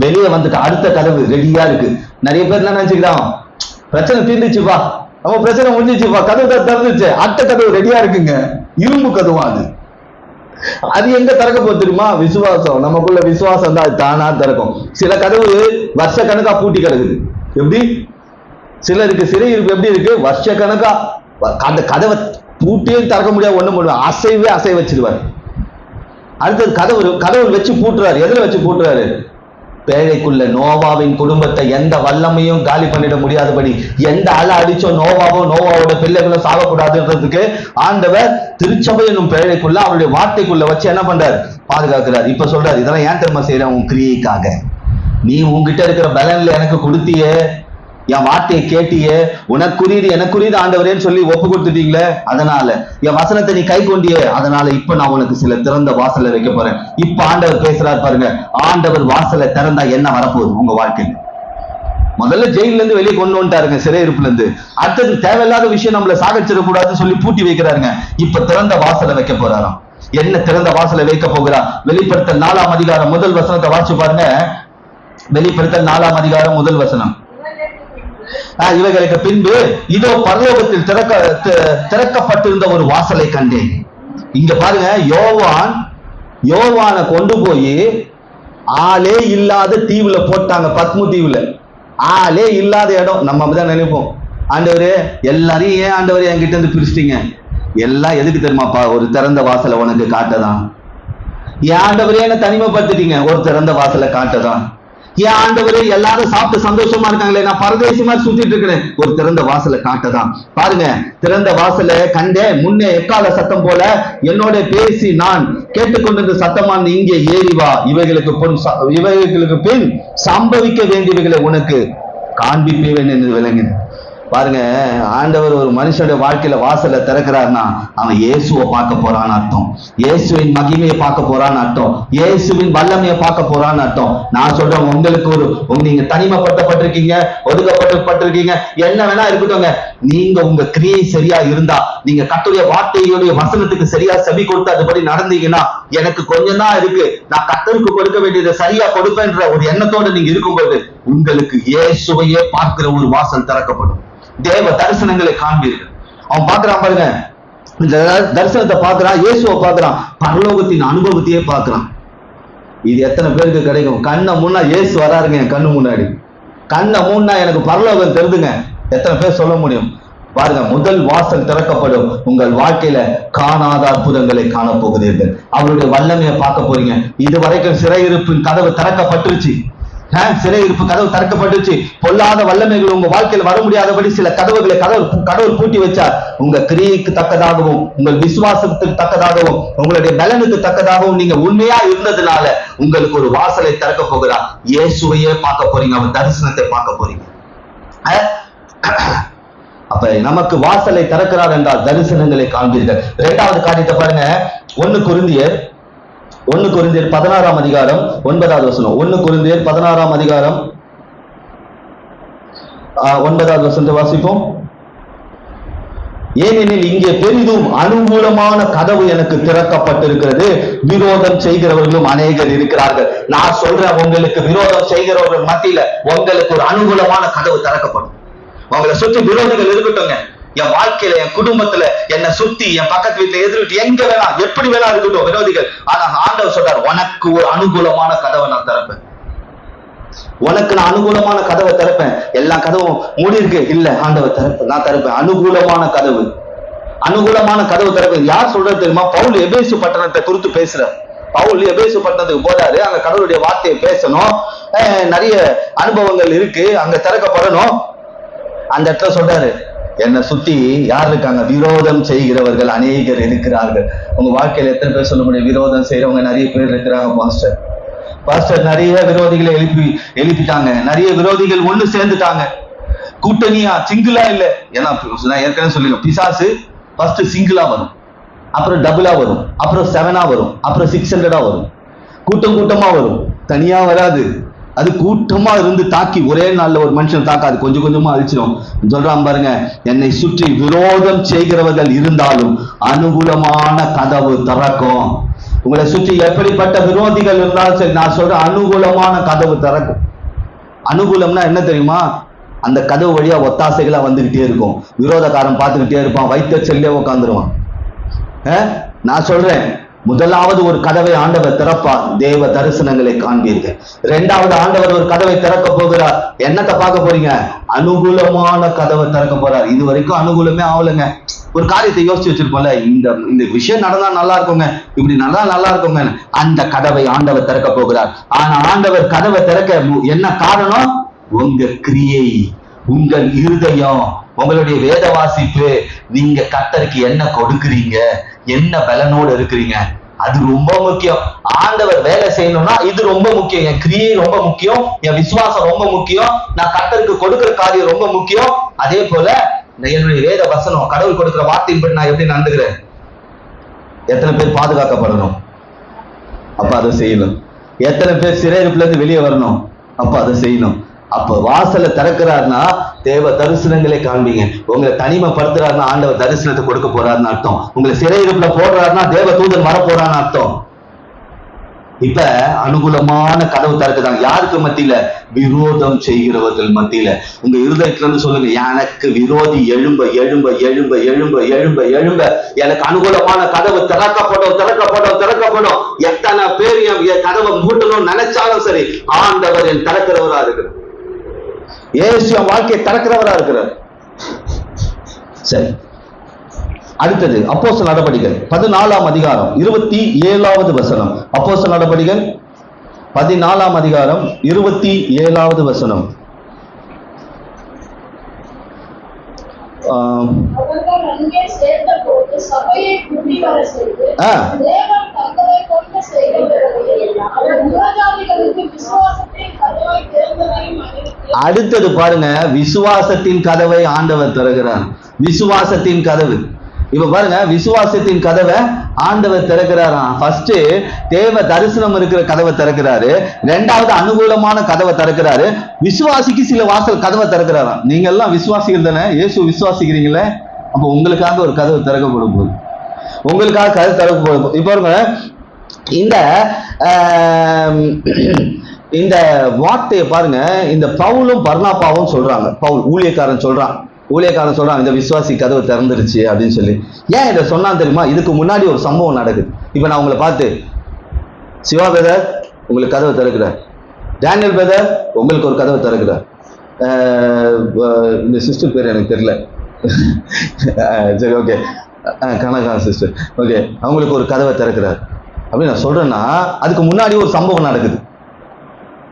வெளியே வந்துட்டு அடுத்த கதவு ரெடியா இருக்கு. நிறைய பேர் என்ன நினைச்சுக்கிறான், பிரச்சனை தீர்ந்துச்சுப்பா, நம்ம பிரச்சனை முடிஞ்சிச்சுப்பா, கதவு திறந்துச்சு, அடுத்த கதவு ரெடியா இருக்குங்க. இரும்பு கதவா அது. அது எங்க திறக்க போகுது தெரியுமா? விசுவாசம். நமக்குள்ள விசுவாசம் தான் அது தானா திறக்கும். சில கதவு வருஷ கணக்கா பூட்டி கிடக்குது. எப்படி சிலருக்கு சிறை இருப்பு எப்படி இருக்கு, வருஷ கணக்கா அந்த கதவை பூட்டியே திறக்க முடியாது, ஒண்ணு முடியும், அசைவே வச்சிருவார். அடுத்தது கதவு வச்சு பூட்டுறாரு. எதுல வச்சு பூட்டுறாரு? பேழைக்குள்ள. நோவாவின் குடும்பத்தை எந்த வல்லமையும் காலி பண்ணிட முடியாதபடி, எந்த அலை அடிச்சோ நோவாவோட பிள்ளைகளும் சாகக்கூடாதுன்றதுக்கு ஆண்டவர் திருச்சபை என்னும் பேழைக்குள்ள அவருடைய வார்த்தைக்குள்ள வச்சு என்ன பண்றாரு? பாதுகாக்கிறார். இப்ப சொல்றாரு, இதெல்லாம் ஏன் தெரியுமா செய்யறேன்? உன் கிரியைக்காக. நீ உன்கிட்ட இருக்கிற பலன்ல எனக்கு கொடுத்தியே, என் வார்த்தையை கேட்டியே, உனக்குரியது எனக்குரியது ஆண்டவரேன்னு சொல்லி ஒப்பு கொடுத்துட்டீங்களே, அதனால என் வசனத்தை நீ கை கொண்டியே, அதனால இப்ப நான் உனக்கு சில திறந்த வாசலை வைக்க போறேன். இப்ப ஆண்டவர் பேசுறாரு பாருங்க. ஆண்டவர் வாசலை திறந்தா என்ன வரப்போகுது உங்க வாழ்க்கையில்? முதல்ல ஜெயில இருந்து வெளியே கொண்டு வந்துட்டாருங்க, சிறை இருப்புல இருந்து. அடுத்தது தேவையில்லாத விஷயம் நம்மள சாகச்சிடக்கூடாதுன்னு சொல்லி பூட்டி வைக்கிறாருங்க. இப்ப திறந்த வாசலை வைக்க போறாராம். என்ன திறந்த வாசலை வைக்க போகிறார்? வெளிப்படுத்தல் 4ஆம் அதிகாரம் முதல் வசனத்தை வாசிச்சு பாருங்க. வெளிப்படுத்தல் 4ஆம் அதிகாரம் முதல் வசனம். இவைகளுக்கு பின்பு இதோ பரலோகத்தில் திறக்கப்பட்டிருந்த ஒரு வாசலை கண்டேன். இங்க பாருங்க, யோவானை கொண்டு போய் ஆளே இல்லாத தீவுல போட்டாங்க. பத்மு தீவுல ஆளே இல்லாத இடம். நம்ம அப்படிதான் நினைப்போம், ஆண்டவரே எல்லாரையும் ஏன் ஆண்டவரே என்கிட்ட இருந்து பிரிச்சிட்டீங்க? எல்லாம் எதுக்கு தெரியுமாப்பா? ஒரு திறந்த வாசலை உனக்கு காட்டதான். ஏன் ஆண்டவரே என்ன தனிமைப்படுத்திட்டீங்க? ஒரு திறந்த வாசலை காட்டதான். ஏன் ஆண்டவரே எல்லாரும் சாப்பிட்டு சந்தோஷமா இருக்காங்களே, நான் பரதேசி மாதிரி சுத்திட்டு இருக்கிறேன், ஒரு திறந்த வாசலை காட்டதான். பாருங்க, திறந்த வாசலை கண்டேன். முன்னே எக்கால சத்தம் போல என்னோட பேசி நான் கேட்டுக்கொண்டிருந்த சத்தமான, இங்கே ஏறி வா, இவைகளுக்கு பின் சம்பவிக்க வேண்டியவைகளை உனக்கு காண்பிப்பேன் என்று விளங்கின. பாருங்க, ஆண்டவர் ஒரு மனுஷனுடைய வாழ்க்கையில வாசலை திறக்கிறார்னா அவன் இயேசுவை பார்க்க போறான்னு அர்த்தம், இயேசுவின் மகிமையை பார்க்க போறான்னு அர்த்தம், இயேசுவின் வல்லமையை பார்க்க போறான்னு அர்த்தம். நான் சொல்றேன், உங்களுக்கு நீங்க தனிமைப்படுத்தப்பட்டிருக்கீங்க, ஒதுக்கப்பட்டிருக்கீங்க, என்ன வேணா இருக்கட்டும், நீங்க உங்க கிரியை சரியா இருந்தா, நீங்க கர்த்தருடைய வார்த்தையுடைய வசனத்துக்கு சரியா செவி கொடுத்து அதுபடி நடந்தீங்கன்னா, எனக்கு கொஞ்சம் தான் இருக்கு, நான் கர்த்தருக்கு கொடுக்க வேண்டியதை சரியா கொடுப்பேன்ற ஒரு எண்ணத்தோட நீங்க இருக்கும்போது உங்களுக்கு இயேசுவையே பார்க்கிற ஒரு வாசல் திறக்கப்படும். தேவ தரிசனங்களை காண்பீர்கள். அவன் பாக்குறான் பாருங்க, இந்த தரிசனத்தை பாக்குறான், இயேசுவை பாக்குறான், பரலோகத்தின் அனுபவத்தையே பாக்குறான். இது எத்தனை பேருக்கு கிடைக்கும்? கண்ணை முன்னா இயேசு வராருங்க என் கண்ணு முன்னாடி, கண்ணை முன்னா எனக்கு பரலோகம் தெரிதுங்க. எத்தனை பேர் சொல்ல முடியும்? பாருங்க, முதல் வாசல் திறக்கப்படும். உங்கள் வாழ்க்கையில காணாத அற்புதங்களை காண போகிறீர்கள். அவருடைய வல்லமையை பார்க்க போறீங்க. இதுவரைக்கும் சிறையிருப்பின் கதவு திறக்கப்பட்டுருச்சு. சிறையிருப்பு கதவு திறக்கப்பட்டுச்சு. பொல்லாத வல்லமைகள் உங்க வாழ்க்கையில் வர முடியாதபடி சில கதவுகளை கடவுள் பூட்டி வச்சார். உங்க கிரியைக்கு தக்கதாகவும், உங்கள் விசுவாசத்துக்கு தக்கதாகவும், உங்களுடைய பலனுக்கு தக்கதாகவும் நீங்க உண்மையா இருந்ததுனால உங்களுக்கு ஒரு வாசலை திறக்க போகிறார். இயேசுவையே பார்க்க போறீங்க, அவர் தரிசனத்தை பார்க்க போறீங்க. அப்ப நமக்கு வாசலை திறக்கிறார் என்றால் தரிசனங்களை காண்பீர்கள். இரண்டாவது காரியத்தை பாருங்க, 1 கொரிந்தியர் 16ஆம் அதிகாரம் 9வது வசனம். 1 கொரிந்தியர் 16ஆம் அதிகாரம் 9வது வசனத்தை வாசிப்போம். ஏனெனில் இங்கே பெரிதும் அனுகூலமான கதவு எனக்கு திறக்கப்பட்டிருக்கிறது, விரோதம் செய்கிறவர்களும் அநேகர் இருக்கிறார்கள். நான் சொல்றேன், உங்களுக்கு விரோதம் செய்கிறவர்கள் மத்தியில உங்களுக்கு ஒரு அனுகூலமான கதவு திறக்கப்படும். உங்களை சுத்தி விரோதிகள் இருக்கட்டும்ங்க. என் வாழ்க்கையில, என் குடும்பத்துல, என்னை சுத்தி, என் பக்கத்து வீட்டுல, எதிர் வீட்டு, எங்க வேணா, எப்படி வேணா இருக்கட்டும் விரோதிகள். ஆனா ஆண்டவர் சொல்றார், உனக்கு ஒரு அனுகூலமான கதவை நான் திறப்பேன். உனக்கு நான் அனுகூலமான கதவை திறப்பேன். எல்லா கதவும் மூடி இருக்கு, இல்ல ஆண்டவர் திறப்பேன், நான் திறப்பேன். அனுகூலமான கதவு, அனுகூலமான கதவு திறப்பேன். யார் சொல்றது தெரியுமா? பவுல் எபேசு பட்டணத்தை குறித்து பேசுறார். பவுல் எபேசு பட்டணத்துக்கு போறாரு, அங்க கடவுளுடைய வார்த்தையை பேசணும், நிறைய அனுபவங்கள் இருக்கு, அங்க திறக்கப்படணும். அந்த இடத்துல சொல்றாரு, என்னை சுத்தி யார் இருக்காங்க? விரோதம் செய்கிறவர்கள் அநேகர் இருக்கிறார்கள். உங்க வாழ்க்கையில எத்தனை பேர் சொல்ல முடியும்? விரோதம் செய்யறவங்க நிறைய பேர் இருக்கிறாங்க பாஸ்டர். பாஸ்டர், நிறைய விரோதிகளை எழுப்பிட்டாங்க, நிறைய விரோதிகள் ஒண்ணு சேர்ந்துட்டாங்க. கூட்டணியா, சிங்கிளா இல்ல. ஏன்னா நான் ஏற்கனவே சொல்லிடுறேன், பிசாசு ஃபர்ஸ்ட் சிங்கிளா வரும், அப்புறம் டபுளா வரும், அப்புறம் 7 வரும், அப்புறம் 600 வரும். கூட்டம் கூட்டமா வரும், தனியா வராது. அது கூட்டமா இருந்து தாக்கி ஒரே நாள்ல ஒரு மனுஷன் தாக்காது, கொஞ்சம் கொஞ்சமா அழிச்சிடும். சொல்றான் பாருங்க, என்னை சுற்றி விரோதம் செய்கிறவர்கள் இருந்தாலும் அனுகூலமான கதவு திறக்கும். உங்களை சுற்றி எப்படிப்பட்ட விரோதிகள் இருந்தாலும் சரி, நான் சொல்றேன், அனுகூலமான கதவு திறக்கும். அனுகூலம்னா என்ன தெரியுமா? அந்த கதவு வழியா ஒத்தாசைகளா வந்துகிட்டே இருக்கும். விரோதக்காரன் பார்த்துக்கிட்டே இருப்பான், வைத்த செல்லே உட்காந்துருவான். நான் சொல்றேன், முதலாவது ஒரு கதவை ஆண்டவர் திறப்பார், தேவ தரிசனங்களை காண்பீர்கள். இரண்டாவது ஆண்டவர் ஒரு கதவை திறக்க போகிறார். என்னத்தை பார்க்க போறீங்க? அனுகூலமான கதவை திறக்க போறார். இது வரைக்கும் அனுகூலமே ஆகலைங்க. ஒரு காரியத்தை யோசிச்சு வச்சிருப்போம்ல, இந்த விஷயம் நடந்தா நல்லா இருக்குங்க, இப்படி நல்லா இருக்குங்க. அந்த கதவை ஆண்டவர் திறக்க போகிறார். ஆனா ஆண்டவர் கதவை திறக்க என்ன காரணம்? உங்க கிரியை, உங்கள் இருதயம், உங்களுடைய வேத வாசிப்பு, நீங்க கர்த்தருக்கு என்ன கொடுக்குறீங்க, என்ன பலனோடு இருக்கிறீங்க, அது ரொம்ப முக்கியம். ஆண்டவர் வேலை செய்யணும்னா இது ரொம்ப முக்கியம். என் கிரியை ரொம்ப முக்கியம், என் விசுவாசம் ரொம்ப முக்கியம், நான் கர்த்தருக்கு கொடுக்கிற காரியம் ரொம்ப முக்கியம். அதே போல என்னுடைய வேத வசனம், கடவுள் கொடுக்கிற வார்த்தையின்படி நான் எப்படி நடந்துக்கிறேன். எத்தனை பேர் பாதுகாக்கப்படணும், அப்ப அதை செய்யணும். எத்தனை பேர் சிறையிருப்புல இருந்து வெளியே வரணும், அப்ப அதை செய்யணும். அப்ப வாசலை திறக்கிறாருன்னா தேவ தரிசனங்களை காண்பீங்க. உங்களை தனிமைப்படுத்துறாருன்னா ஆண்டவர் தரிசனத்தை கொடுக்க போறாருன்னு அர்த்தம். உங்களை சிறையிருப்புல போடுறாருன்னா தேவ தூதன் வர போறான்னு அர்த்தம். இப்ப அனுகூலமான கதவு திறக்குதாங்க. யாருக்கு மத்தியில? விரோதம் செய்கிறவர்கள் மத்தியில. உங்க இருதயத்துல இருந்து சொல்லுங்க, எனக்கு விரோதி எழும்ப எழும்ப எழும்ப எழும்ப எழும்ப எழும்ப எனக்கு அனுகூலமான கதவு திறக்கப்படும் திறக்கப்படும் திறக்கப்படும். எத்தனை பேர் என் கதவை மூட்டணும் நினைச்சாலும் சரி, ஆண்டவர் என் திறக்கிறவரா இருக்கிறார். இயேசு என் வாழ்க்கையை திறக்கிறவரா இருக்கிறார். சரி, அடுத்தது அப்போஸ்தலர் நடபடிகள் 14ஆம் அதிகாரம் 27வது வசனம். அப்போஸ்தலர் நடபடிகள் 14ஆம் அதிகாரம் 27வது வசனம். அடுத்தது பாருங்க, விசுவாசத்தின் கதவை ஆண்டவர் திறக்கிறார். விசுவாசத்தின் கதவு. இப்ப பாருங்க, விசுவாசத்தின் கதவை ஆண்டவர் திறக்கிறாராம். ஃபர்ஸ்ட் தேவ தரிசனம் இருக்கிற கதவை திறக்கிறாரு, ரெண்டாவது அனுகூலமான கதவை திறக்கிறாரு, விசுவாசிக்கு சில வாசல் கதவை திறக்கிறாராம். நீங்க எல்லாம் விசுவாசிகள் தானே, இயேசு விசுவாசிக்கிறீங்களே, அப்ப உங்களுக்காக ஒரு கதவு திறக்கப்படும் போது, உங்களுக்காக கதவு திறக்கப்படும். இப்ப பாருங்க, இந்த வார்த்தையை பாருங்க, இந்த பவுலும் பர்னாபாவும் சொல்றாங்க. பவுல் ஊழியக்காரன் சொல்றான், இந்த விசுவாசி கதவு திறந்துருச்சு அப்படின்னு சொல்லி. ஏன் இதை சொன்னா தெரியுமா? இதுக்கு முன்னாடி ஒரு சம்பவம் நடக்குது. இப்ப நான் உங்களை பார்த்து, சிவா பிரதர் உங்களுக்கு கதவு திறக்கிறார், டேனியல் பிரதர் உங்களுக்கு ஒரு கதவு திறக்கிறார், இந்த சிஸ்டர் பேர் எனக்கு தெரியல, சரி ஓகே, கனகா சிஸ்டர், ஓகே, அவங்களுக்கு ஒரு கதவை திறக்கிறார் அப்படின்னு நான் சொல்றேன்னா, அதுக்கு முன்னாடி ஒரு சம்பவம் நடக்குது.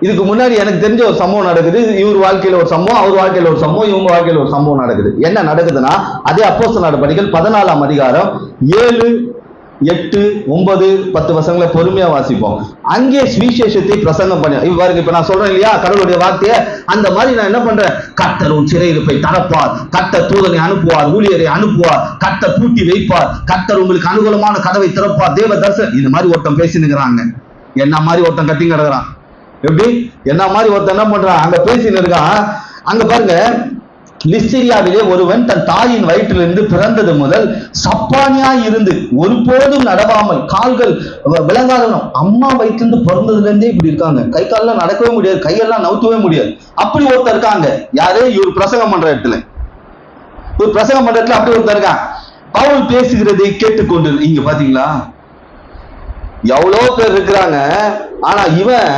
இதுக்கு முன்னாடி எனக்கு தெரிஞ்ச ஒரு சம்பவம் நடக்குது. இவர் வாழ்க்கையில ஒரு சம்பவம், அவர் வாழ்க்கையில ஒரு சம்பவம், இவங்க வாழ்க்கையில ஒரு சம்பவம் நடக்குது. என்ன நடக்குதுன்னா, அதே அப்போஸ்தலர் நடபடிகள் 14ஆம் அதிகாரம் 7, 8, 9, 10 வசனங்களை பொறுமையா வாசிப்போம். அங்கே சுவிசேஷத்தை பிரசங்கம் பண்ண இவ்வாறு. இப்ப நான் சொல்றேன் இல்லையா, கடவுளுடைய வார்த்தையை, அந்த மாதிரி நான் என்ன பண்றேன், கர்த்தர் உன் சிறையிருப்பை திறப்பார், கர்த்தர் தூதனை அனுப்புவார், ஊழியரை அனுப்புவார், கர்த்தர் பூட்டி வைப்பார், கர்த்தர் உங்களுக்கு அனுகூலமான கதவை திறப்பார், தேவ தரிசனம். இந்த மாதிரி ஒருத்தன் பேசினுக்கிறாங்க, என்ன மாதிரி ஒருத்தன் கத்தி கிடக்குறான். எப்படி? என்ன மாதிரி ஒருத்தன் என்ன பண்றான், அங்க பேசின்னு இருக்கான். அங்க பாருங்க, லிஸ்திரியாவிலே ஒருவன் தன் தாயின் வயிற்றிலிருந்து பிறந்தது முதல் சப்பானியா இருந்து ஒருபோதும் நடவாமல், கால்கள் விளங்காதவனும், அம்மா வயிற்றிலிருந்து பிறந்ததுல இருந்தே இப்படி இருக்காங்க, கை காலெல்லாம் நடக்கவே முடியாது, கையெல்லாம் நவுத்தவே முடியாது, அப்படி ஒருத்தர் இருக்காங்க. யாரு? இவர் பிரசங்கம் பண்ற இடத்துல ஒரு பிரசங்கம் பண்றதுல அப்படி ஒருத்தர் இருக்கான். பவுல் பேசுகிறதை கேட்டுக்கொண்டு, இங்க பாத்தீங்களா எவ்வளவு பேர் இருக்கிறாங்க, ஆனா இவன்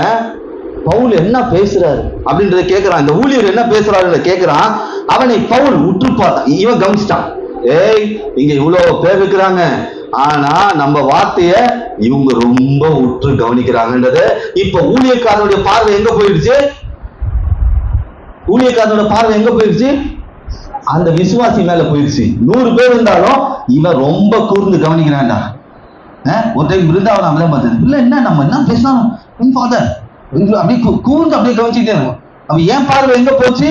பவுல் என்ன பேசுறாரு அப்படின்றத கேட்கிறான். இந்த ஊழியர் என்ன பேசுறாரு கேட்கிறான். அவனை பவுல் உற்று பார்த்தான். இவன் கவனிச்சிட்டான், ஏய் இங்க இவ்வளவு பேர் இருக்கிறாங்க, ஆனா நம்ம வார்த்தைய இவங்க ரொம்ப உற்று கவனிக்கிறாங்கன்றது. இப்ப ஊழியக்காரனுடைய பார்வை எங்க போயிடுச்சு? ஊழியக்காரனோட பார்வை எங்க போயிடுச்சு? அந்த விசுவாசி மேல போயிடுச்சு. 100 பேர் இருந்தாலும் இவன் ரொம்ப கூர்ந்து கவனிக்கிறான்டா. ஒரு டைம் இருந்தாலும் நம்மளே பார்த்தது இல்ல, என்ன நம்ம என்ன பேசணும் ஃபாதர் அப்படியே கூர்ந்து அப்படியே கவனிச்சுட்டே இருக்கும். அவன் ஏன் பார்வை எங்க போச்சு?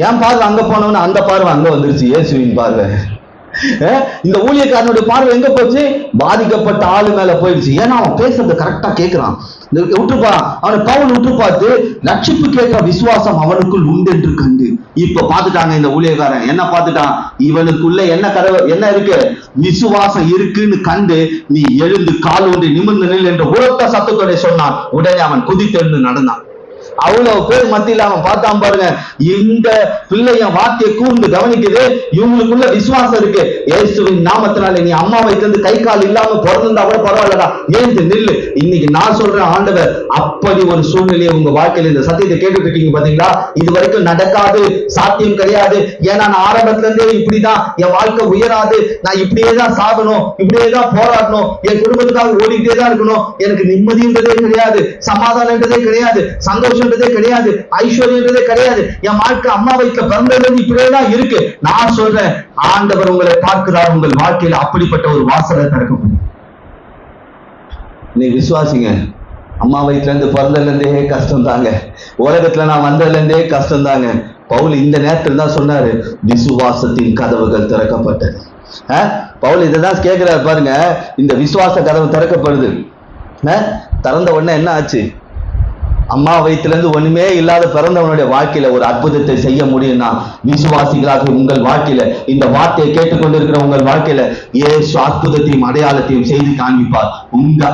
ஏன் பார்வை அங்க போனவன்னு அந்த பார்வை அங்க வந்துருச்சு, இயேசுவின் பார்வை. இந்த ஊழியக்காரனுடைய பார்வை எங்க போச்சு? பாதிக்கப்பட்ட ஆளு மேல போயிடுச்சு. ஏன்னா அவன் பேசுறத கரெக்டா கேட்கிறான். விட்டுப்பா அவனை பவுல் விட்டு பார்த்து ரட்சிப்பு கேட்கிற விசுவாசம் அவனுக்குள் உண்டு என்று கண்டு. இப்ப பாத்துட்டாங்க இந்த ஊழியக்காரன் என்ன பார்த்துட்டான், இவனுக்குள்ள என்ன கதவு என்ன இருக்கு, விசுவாசம் இருக்குன்னு கண்டு நீ எழுந்து கால் ஒன்றி நிமிர்ந்து நில் என்று உரத்த சத்தத்தோட சொன்னான். உடனே அவன் குதித்தெழுந்து நடந்தான். அவ்வளவு பேர் மத்தியில் அவன் பார்த்தான் பாருங்க, இந்த பிள்ளைய வார்த்தையை கூர்ந்து கவனிக்குது, இவங்களுக்குள்ள விசுவாசம் இருக்கு. இயேசுவின் நாமத்தினால நீ அம்மா வைத்திருந்து கை கால் இல்லாம பிறந்திருந்தா கூட பரவாயில்லடா, ஏந்து நில்லு. இன்னைக்கு நான் சொல்றேன், ஆண்டவர் அப்படி ஒரு சூழ்நிலையை உங்க வாழ்க்கையில இந்த சத்தியத்தை கேட்டுட்டு இருக்கீங்க பாத்தீங்களா? இது வரைக்கும் நடக்காது, சாத்தியம் கிடையாது. ஏன்னா நான் ஆரம்பத்துல இருந்தே இப்படிதான், என் வாழ்க்கை உயராது, நான் இப்படியேதான் சாகணும், இப்படியேதான் போராடணும், என் குடும்பத்துக்காக ஓடிக்கிட்டே தான் இருக்கணும், எனக்கு நிம்மதின்றதே கிடையாது, சமாதானன்றதே கிடையாது, சந்தோஷம் கிடையாது, ஐஸ்வர்யன்றதே கிடையாது, என் வாழ்க்கை அம்மா வயிற்றுல பிறந்தது இப்படியேதான் இருக்கு. நான் சொல்றேன், ஆண்டவர் உங்களை பார்க்கிறார். உங்கள் வாழ்க்கையில அப்படிப்பட்ட ஒரு வாசலை திறக்கும். நீ விசுவாசிங்க. அம்மா வயிற்றுல இருந்து பிறந்ததுல இருந்தே கஷ்டம் தாங்க, உலகத்துல நான் வந்ததுல இருந்தே கஷ்டம் தாங்க. பவுல் இந்த நேரத்தில் தான் சொன்னாரு, விசுவாசத்தின் கதவுகள் திறக்கப்பட்டது. பவுல் இதைதான் கேட்கிறார் பாருங்க. இந்த விசுவாச கதவு திறக்கப்படுது. திறந்த உடனே என்ன ஆச்சு? அம்மா வயிற்றுல இருந்து ஒண்ணுமே இல்லாத பிறந்தவனுடைய வாழ்க்கையில ஒரு அற்புதத்தை செய்ய முடியும்னா, விசுவாசிகளாக உங்கள் வாழ்க்கையில இந்த வார்த்தையை கேட்டுக்கொண்டிருக்கிற உங்கள் வாழ்க்கையில இயேசு அற்புதத்தையும் அடையாளத்தையும் செய்து காண்பிப்பார். உங்க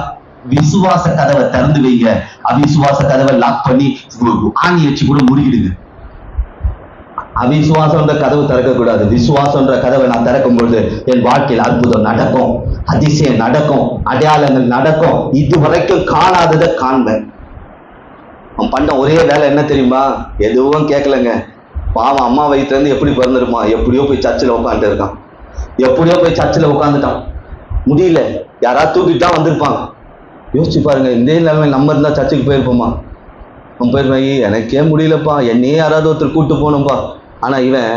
விசுவாச கதவை திறந்து வைங்க. அவிசுவாச கதவை லாக் பண்ணி ஆணி வச்சு கூட முடிக்கிடுங்க. அவிசுவாசம்ன்ற கதவு திறக்க கூடாது. விசுவாசம்ன்ற கதவை நான் திறக்கும் பொழுது என் வாழ்க்கையில் அற்புதம் நடக்கும், அதிசயம் நடக்கும், அடையாளங்கள் நடக்கும். இதுவரைக்கும் காணாததை காண்பேன். அவன் பண்ண ஒரே வேலை என்ன தெரியுமா? எதுவும் கேட்கலங்க. பாவம் அம்மா வயிற்றுல இருந்து எப்படி பிறந்திருப்பான், எப்படியோ போய் சர்ச்சில் உட்காந்துட்டு இருக்கான், எப்படியோ போய் சர்ச்சில் உட்காந்துட்டான். முடியல, யாராவது தூக்கிட்டு தான் வந்திருப்பாங்க. யோசிச்சு பாருங்க, இந்த நிலைமை நம்ம இருந்தா சர்ச்சுக்கு போயிருப்போமா? அவன் போயிருப்பாங்க, எனக்கே முடியலப்பா, என்னையே யாராவது ஒருத்தர் கூப்பிட்டு போகணும்பா. ஆனா இவன்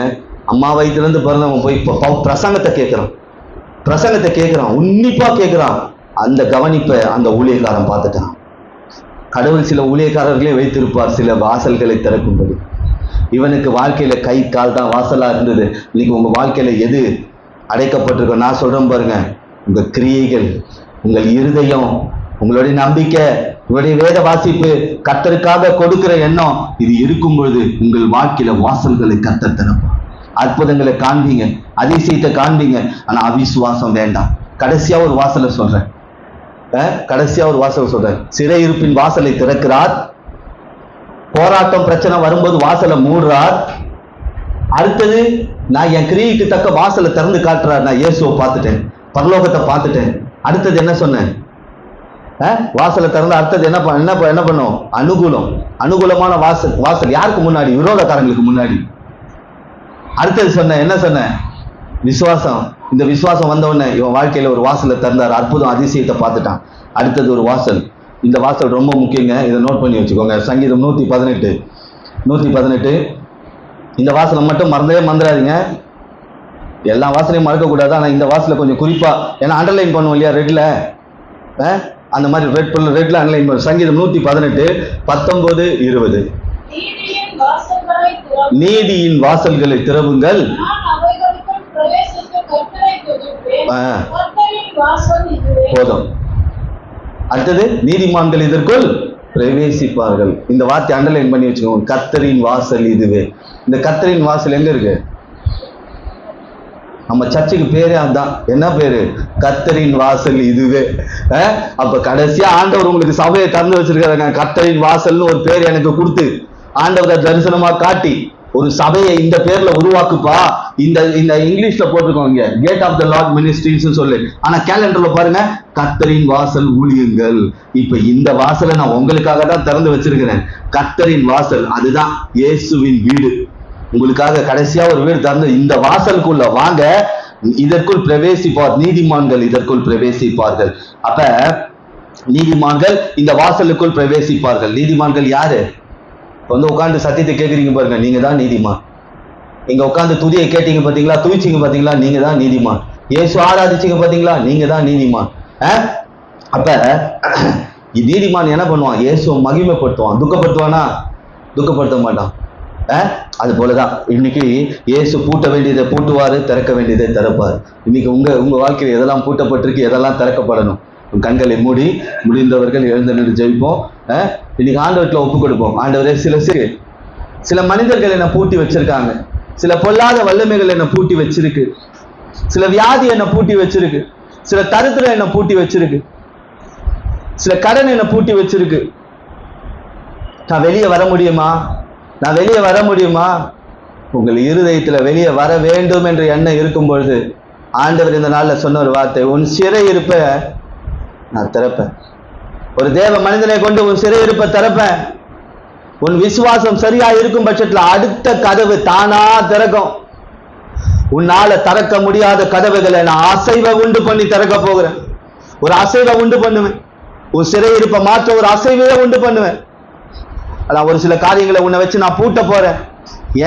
அம்மா வயிற்றுல இருந்து பிறந்தவன் போய் பிரசங்கத்தை கேட்கிறான், உன்னிப்பா கேட்கிறான். அந்த கவனிப்பை அந்த ஊழியக்காரன் பார்த்துட்டான். கடவுள் சில ஊழியக்காரர்களே வைத்திருப்பார் சில வாசல்களை திறக்கும்படி. இவனுக்கு வாழ்க்கையில கை கால் தான் வாசலா இருந்தது. இன்னைக்கு உங்க வாழ்க்கையில எது அடைக்கப்பட்டிருக்கோம்? நான் சொல்றேன் பாருங்க, உங்க கிரியைகள், உங்கள் இருதயம், உங்களுடைய நம்பிக்கை, உங்களுடைய வேத வாசிப்பு, கர்த்தருக்காக கொடுக்கிற எண்ணம், இது இருக்கும் பொழுது உங்கள் வாழ்க்கையில வாசல்களை கர்த்தர் திறப்பார். அற்புதங்களை காண்பீங்க, அதிசயத்தை காண்பீங்க. ஆனா அவிசுவாசம் வேண்டாம். கடைசியா ஒரு வாசலை சொல்றேன், சிறையிருப்பின் வாசலை திறக்கிறார். போராட்டம் பிரச்சனை வரும்போது வாசலை மூடுறார். அடுத்தது நான் என் கிரியைக்கு தக்க வாசலை திறந்து காட்டுறார். நான் இயேசுவை பார்த்துட்டேன், பரலோகத்தை பார்த்துட்டேன். அடுத்தது என்ன சொன்னேன்? வாசலை திறந்து அடுத்தது என்ன பண்ணும்? அனுகூலமான வாசல் யாருக்கு முன்னாடி? விரோதக்காரங்களுக்கு முன்னாடி. அடுத்தது சொன்னேன், என்ன சொன்னேன்? விசுவாசம். இந்த விசுவாசம் வந்த உடனே இவன் வாழ்க்கையில ஒரு வாசலை திறந்தார், அற்புதம் அதிசயத்தை பார்த்துட்டான். அடுத்தது ஒரு வாசல். இந்த வாசல் ரொம்ப முக்கியங்க, இதை நோட் பண்ணி வச்சுக்கோங்க. சங்கீதம் 118 இந்த வாசலை மட்டும் மறந்துடாதீங்க. எல்லா வாசலையும் மறக்க கூடாது. ஆனா இந்த வாசலை கொஞ்சம் குறிப்பா, ஏன்னா அண்டர்லைன் பண்ணுவோம் இல்லையா ரெட்ல, அந்த மாதிரி ரெட்ல அண்டர்லைன் பண்ணுவோம். சங்கீதம் 118 19 20 நீதியின் வாசல்களை திறவுங்கள், போதும். அடுத்தது நீதிமான்கள் இதற்குள் பிரவேசிப்பார்கள். இந்த வார்த்தை அண்டர்லைன் பண்ணி வச்சுக்கோங்க. கர்த்தரின் வாசல் இதுவே. இந்த கர்த்தரின் வாசல் எங்க இருக்கு? நம்ம சர்ச்சுக்கு பேரே அதுதான். என்ன பேரு? கர்த்தரின் வாசல் இதுவே. அப்ப கடைசியா ஆண்டவர் உங்களுக்கு சபையை திறந்து வச்சிருக்காங்க. கர்த்தரின் வாசல்னு ஒரு பேர் எனக்கு கொடுத்து ஆண்டவரை தரிசனமா காட்டி ஒரு சபையை இந்த பேர்ல உருவாக்குப்பா. இந்த இந்த இங்கிலீஷ்ல போட்டிருக்கோங்க, gate of the lord ministries சொல்லு. ஆனா கேலண்டர்ல பாருங்க, கர்த்தரின் வாசல் ஊழியங்கள். இப்ப இந்த வாசலை நான் உங்களுக்காக தான் திறந்து வச்சிருக்கிறேன். கர்த்தரின் வாசல், அதுதான் இயேசுவின் வீடு. உங்களுக்காக கடைசியா ஒரு வீடு திறந்து, இந்த வாசலுக்குள்ள வாங்க, இதற்குள் பிரவேசிப்பார் நீதிமான்கள், இதற்குள் பிரவேசிப்பார்கள். அப்ப நீதிமான்கள் இந்த வாசலுக்குள் பிரவேசிப்பார்கள். நீதிமான்கள் யாரு? வந்து உட்காந்து சத்தியத்தை கேட்குறீங்க பாருங்க, நீங்க தான் நீதிமான். இங்க உட்காந்து துதியை கேட்டீங்க பாத்தீங்களா, துதிச்சிங்க பாத்தீங்களா, நீங்க தான் நீதிமான். இயேசு ஆராதிச்சிங்க பாத்தீங்களா, நீங்க தான் நீதிமான். அப்ப நீதிமான் என்ன பண்ணுவான்? இயேசுவை மகிமைப்படுத்துவான். துக்கப்படுத்துவானா? துக்கப்படுத்த மாட்டான். அது போலதான் இன்னைக்கு இயேசு பூட்ட வேண்டியதை பூட்டுவாரு, திறக்க வேண்டியதை திறப்பாரு. இன்னைக்கு உங்க வாழ்க்கையில் எதெல்லாம் பூட்டப்பட்டிருக்கு, எதெல்லாம் திறக்கப்படணும், கண்களை மூடி முடிந்தவர்கள் எழுந்து நின்று ஜெயிப்போம். இன்னைக்கு ஆண்டவர்கிட்ட ஒப்பு கொடுப்போம். ஆண்டவரே, சில மனிதர்கள் என்னை பூட்டி வச்சிருக்காங்க, சில பொல்லாத வல்லமைகள் என்னை பூட்டி வச்சிருக்கு, சில வியாதி என்னை பூட்டி வச்சிருக்கு, சில தரித்திரம் என்னை பூட்டி வச்சிருக்கு, சில கடன் என்னை பூட்டி வச்சிருக்கு. நான் வெளியே வர முடியுமா? நான் வெளியே வர முடியுமா? உங்கள் இருதயத்துல வெளியே வர வேண்டும் என்ற எண்ணம் இருக்கும் பொழுது ஆண்டவர் இந்த நாள்ல சொன்ன ஒரு வார்த்தை, உன் சிறை இருப்ப நான் திறப்பேன். ஒரு தேவ மனிதனை கொண்டு உன் சிறை இருப்ப திறப்பேன். உன் விசுவாசம் சரியா இருக்கும் பட்சத்துல அடுத்த கதவு தானா திறக்கும். உன்னால திறக்க முடியாத கதவுகளை நான் அசைவை உண்டு பண்ணி திறக்க போகிறேன். ஒரு அசைவை உண்டு பண்ணுவேன். உன் சிறை இருப்ப மாற்ற ஒரு அசைவையை உண்டு பண்ணுவேன். அதான் ஒரு சில காரியங்களை உன்னை வச்சு நான் பூட்ட போறேன்.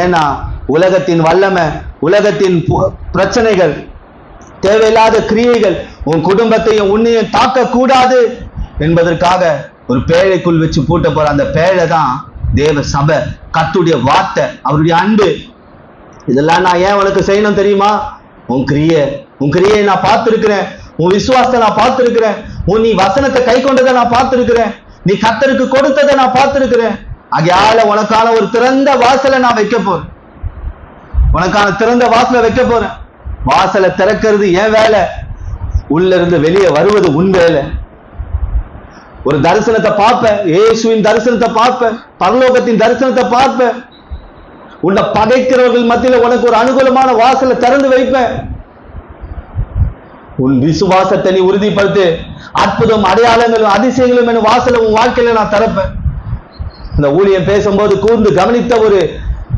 ஏன்னா உலகத்தின் வல்லமை, உலகத்தின் பிரச்சனைகள், தேவையில்லாத கிரியைகள் உன் குடும்பத்தையும் உன்னையும் தாக்க கூடாது என்பதற்காக ஒரு பேழைக்குள் வச்சு பூட்ட போற. அந்த பேழை தான் தேவ சபை, கர்த்தருடைய வார்த்தை, அவருடைய அன்பு. இதெல்லாம் நான் ஏன் உனக்கு செய்யணும் தெரியுமா? உன் கிரியை நான் பார்த்திருக்கிறேன், உன் விசுவாசத்தை நான் பார்த்திருக்கிறேன், நீ வசனத்தை கை கொண்டதை நான் பார்த்திருக்கிறேன், நீ கர்த்தருக்கு கொடுத்ததை நான் பார்த்திருக்கிறேன். ஆகையால உனக்கான ஒரு திறந்த வாசலை நான் வைக்க போறேன். உனக்கான திறந்த வாசலை வைக்க போறேன். வாசலை திறக்கிறது என் வேலை, உள்ள இருந்து வெளியே வருவது உன் வேலை. ஒரு தரிசனத்தை பார்ப்பேன், இயேசுவின் தரிசனத்தை பார்ப்பேன், பரலோகத்தின் தரிசனத்தை பார்ப்பேன். உன்னை பகைக்கிறவர்கள் மத்தியில் உனக்கு ஒரு அனுகூலமான வாசலை திறந்து வைப்பேன். உன் விசுவாசத்தை நீ உறுதிப்படுத்து. அற்புதம், அடையாளங்களும் அதிசயங்களும் என் வாசலை உன் வாழ்க்கையில நான் திறப்பேன். இந்த ஊழியம் பேசும்போது கூர்ந்து கவனித்த ஒரு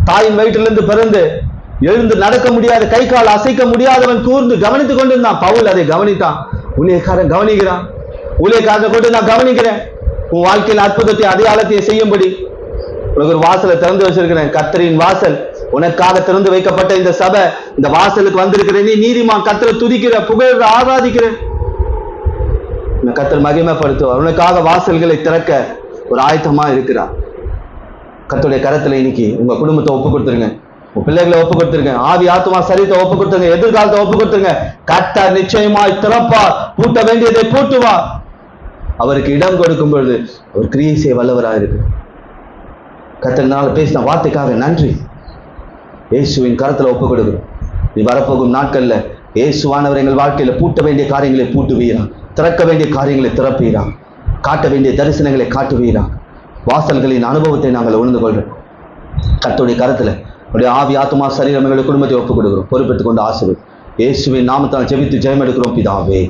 தாயின் வயிற்றிலிருந்து பிறந்து எழுந்து நடக்க முடியாத, கை கால் அசைக்க முடியாதவன் கூர்ந்து கவனித்துக் கொண்டிருந்தான். பவுல் அதை கவனித்தான். ஊழியக்காரன் கவனிக்கிறான். ஊழியக்காரனை கொண்டு நான் கவனிக்கிறேன். உன் வாழ்க்கையில் அற்புதத்தை அடையாளத்தை செய்யும்படி உனக்கு ஒரு வாசலை திறந்து வச்சிருக்கிறேன். கர்த்தரின் வாசல் உனக்காக திறந்து வைக்கப்பட்ட இந்த சபை, இந்த வாசலுக்கு வந்திருக்கிறேன். நீ நீதிமான், கர்த்தரை துதிக்கிற, புகழ, ஆராதிக்கிற, கர்த்தர் மகிமைப்படுத்துவார். உனக்காக வாசல்களை திறக்க ஒரு ஆயத்தமா இருக்கிறார். கர்த்தருடைய கரத்துல இன்னைக்கு உங்க குடும்பத்தை ஒப்பு கொடுத்துருங்க, உங்க பிள்ளைகளை ஒப்பு கொடுத்துருங்க, ஆவி ஆத்மா சரீரத்தை ஒப்பு கொடுத்துருங்க, எதிர்காலத்தை ஒப்பு கொடுத்துருங்க. கர்த்தர் நிச்சயமாய் திறப்பார், பூட்ட வேண்டியதை பூட்டுவார். அவருக்கு இடம் கொடுக்கும் பொழுது அவர் கிரியை செய்ய வல்லவராக இருக்கு. கர்த்தர்னால பேசின வார்த்தைக்காக நன்றி. இயேசுவின் கரத்துல ஒப்பு கொடுக்கிறோம். நீ வரப்போகும் நாட்கள்ல இயேசுவானவர் எங்கள் வாழ்க்கையில பூட்ட வேண்டிய காரியங்களை பூட்டுவீரா, திறக்க வேண்டிய காரியங்களை திறப்பீரா, காட்ட வேண்டிய தரிசனங்களை காட்டுவீரா. வாசல்களின் அனுபவத்தை நாங்கள் உணர்ந்து கொள்றோம். கர்த்தருடைய கரத்துல உடைய ஆவி ஆத்மா சரீரம் எங்களுடைய குடும்பத்தை ஒப்புக் கொடுக்கிறோம். பொறுப்பெடுத்துக் கொண்டு ஆசீர்வதி. இயேசுவின் நாமத்தால் ஜெபித்து ஜெயம் எடுக்கிறோம் பிதாவே.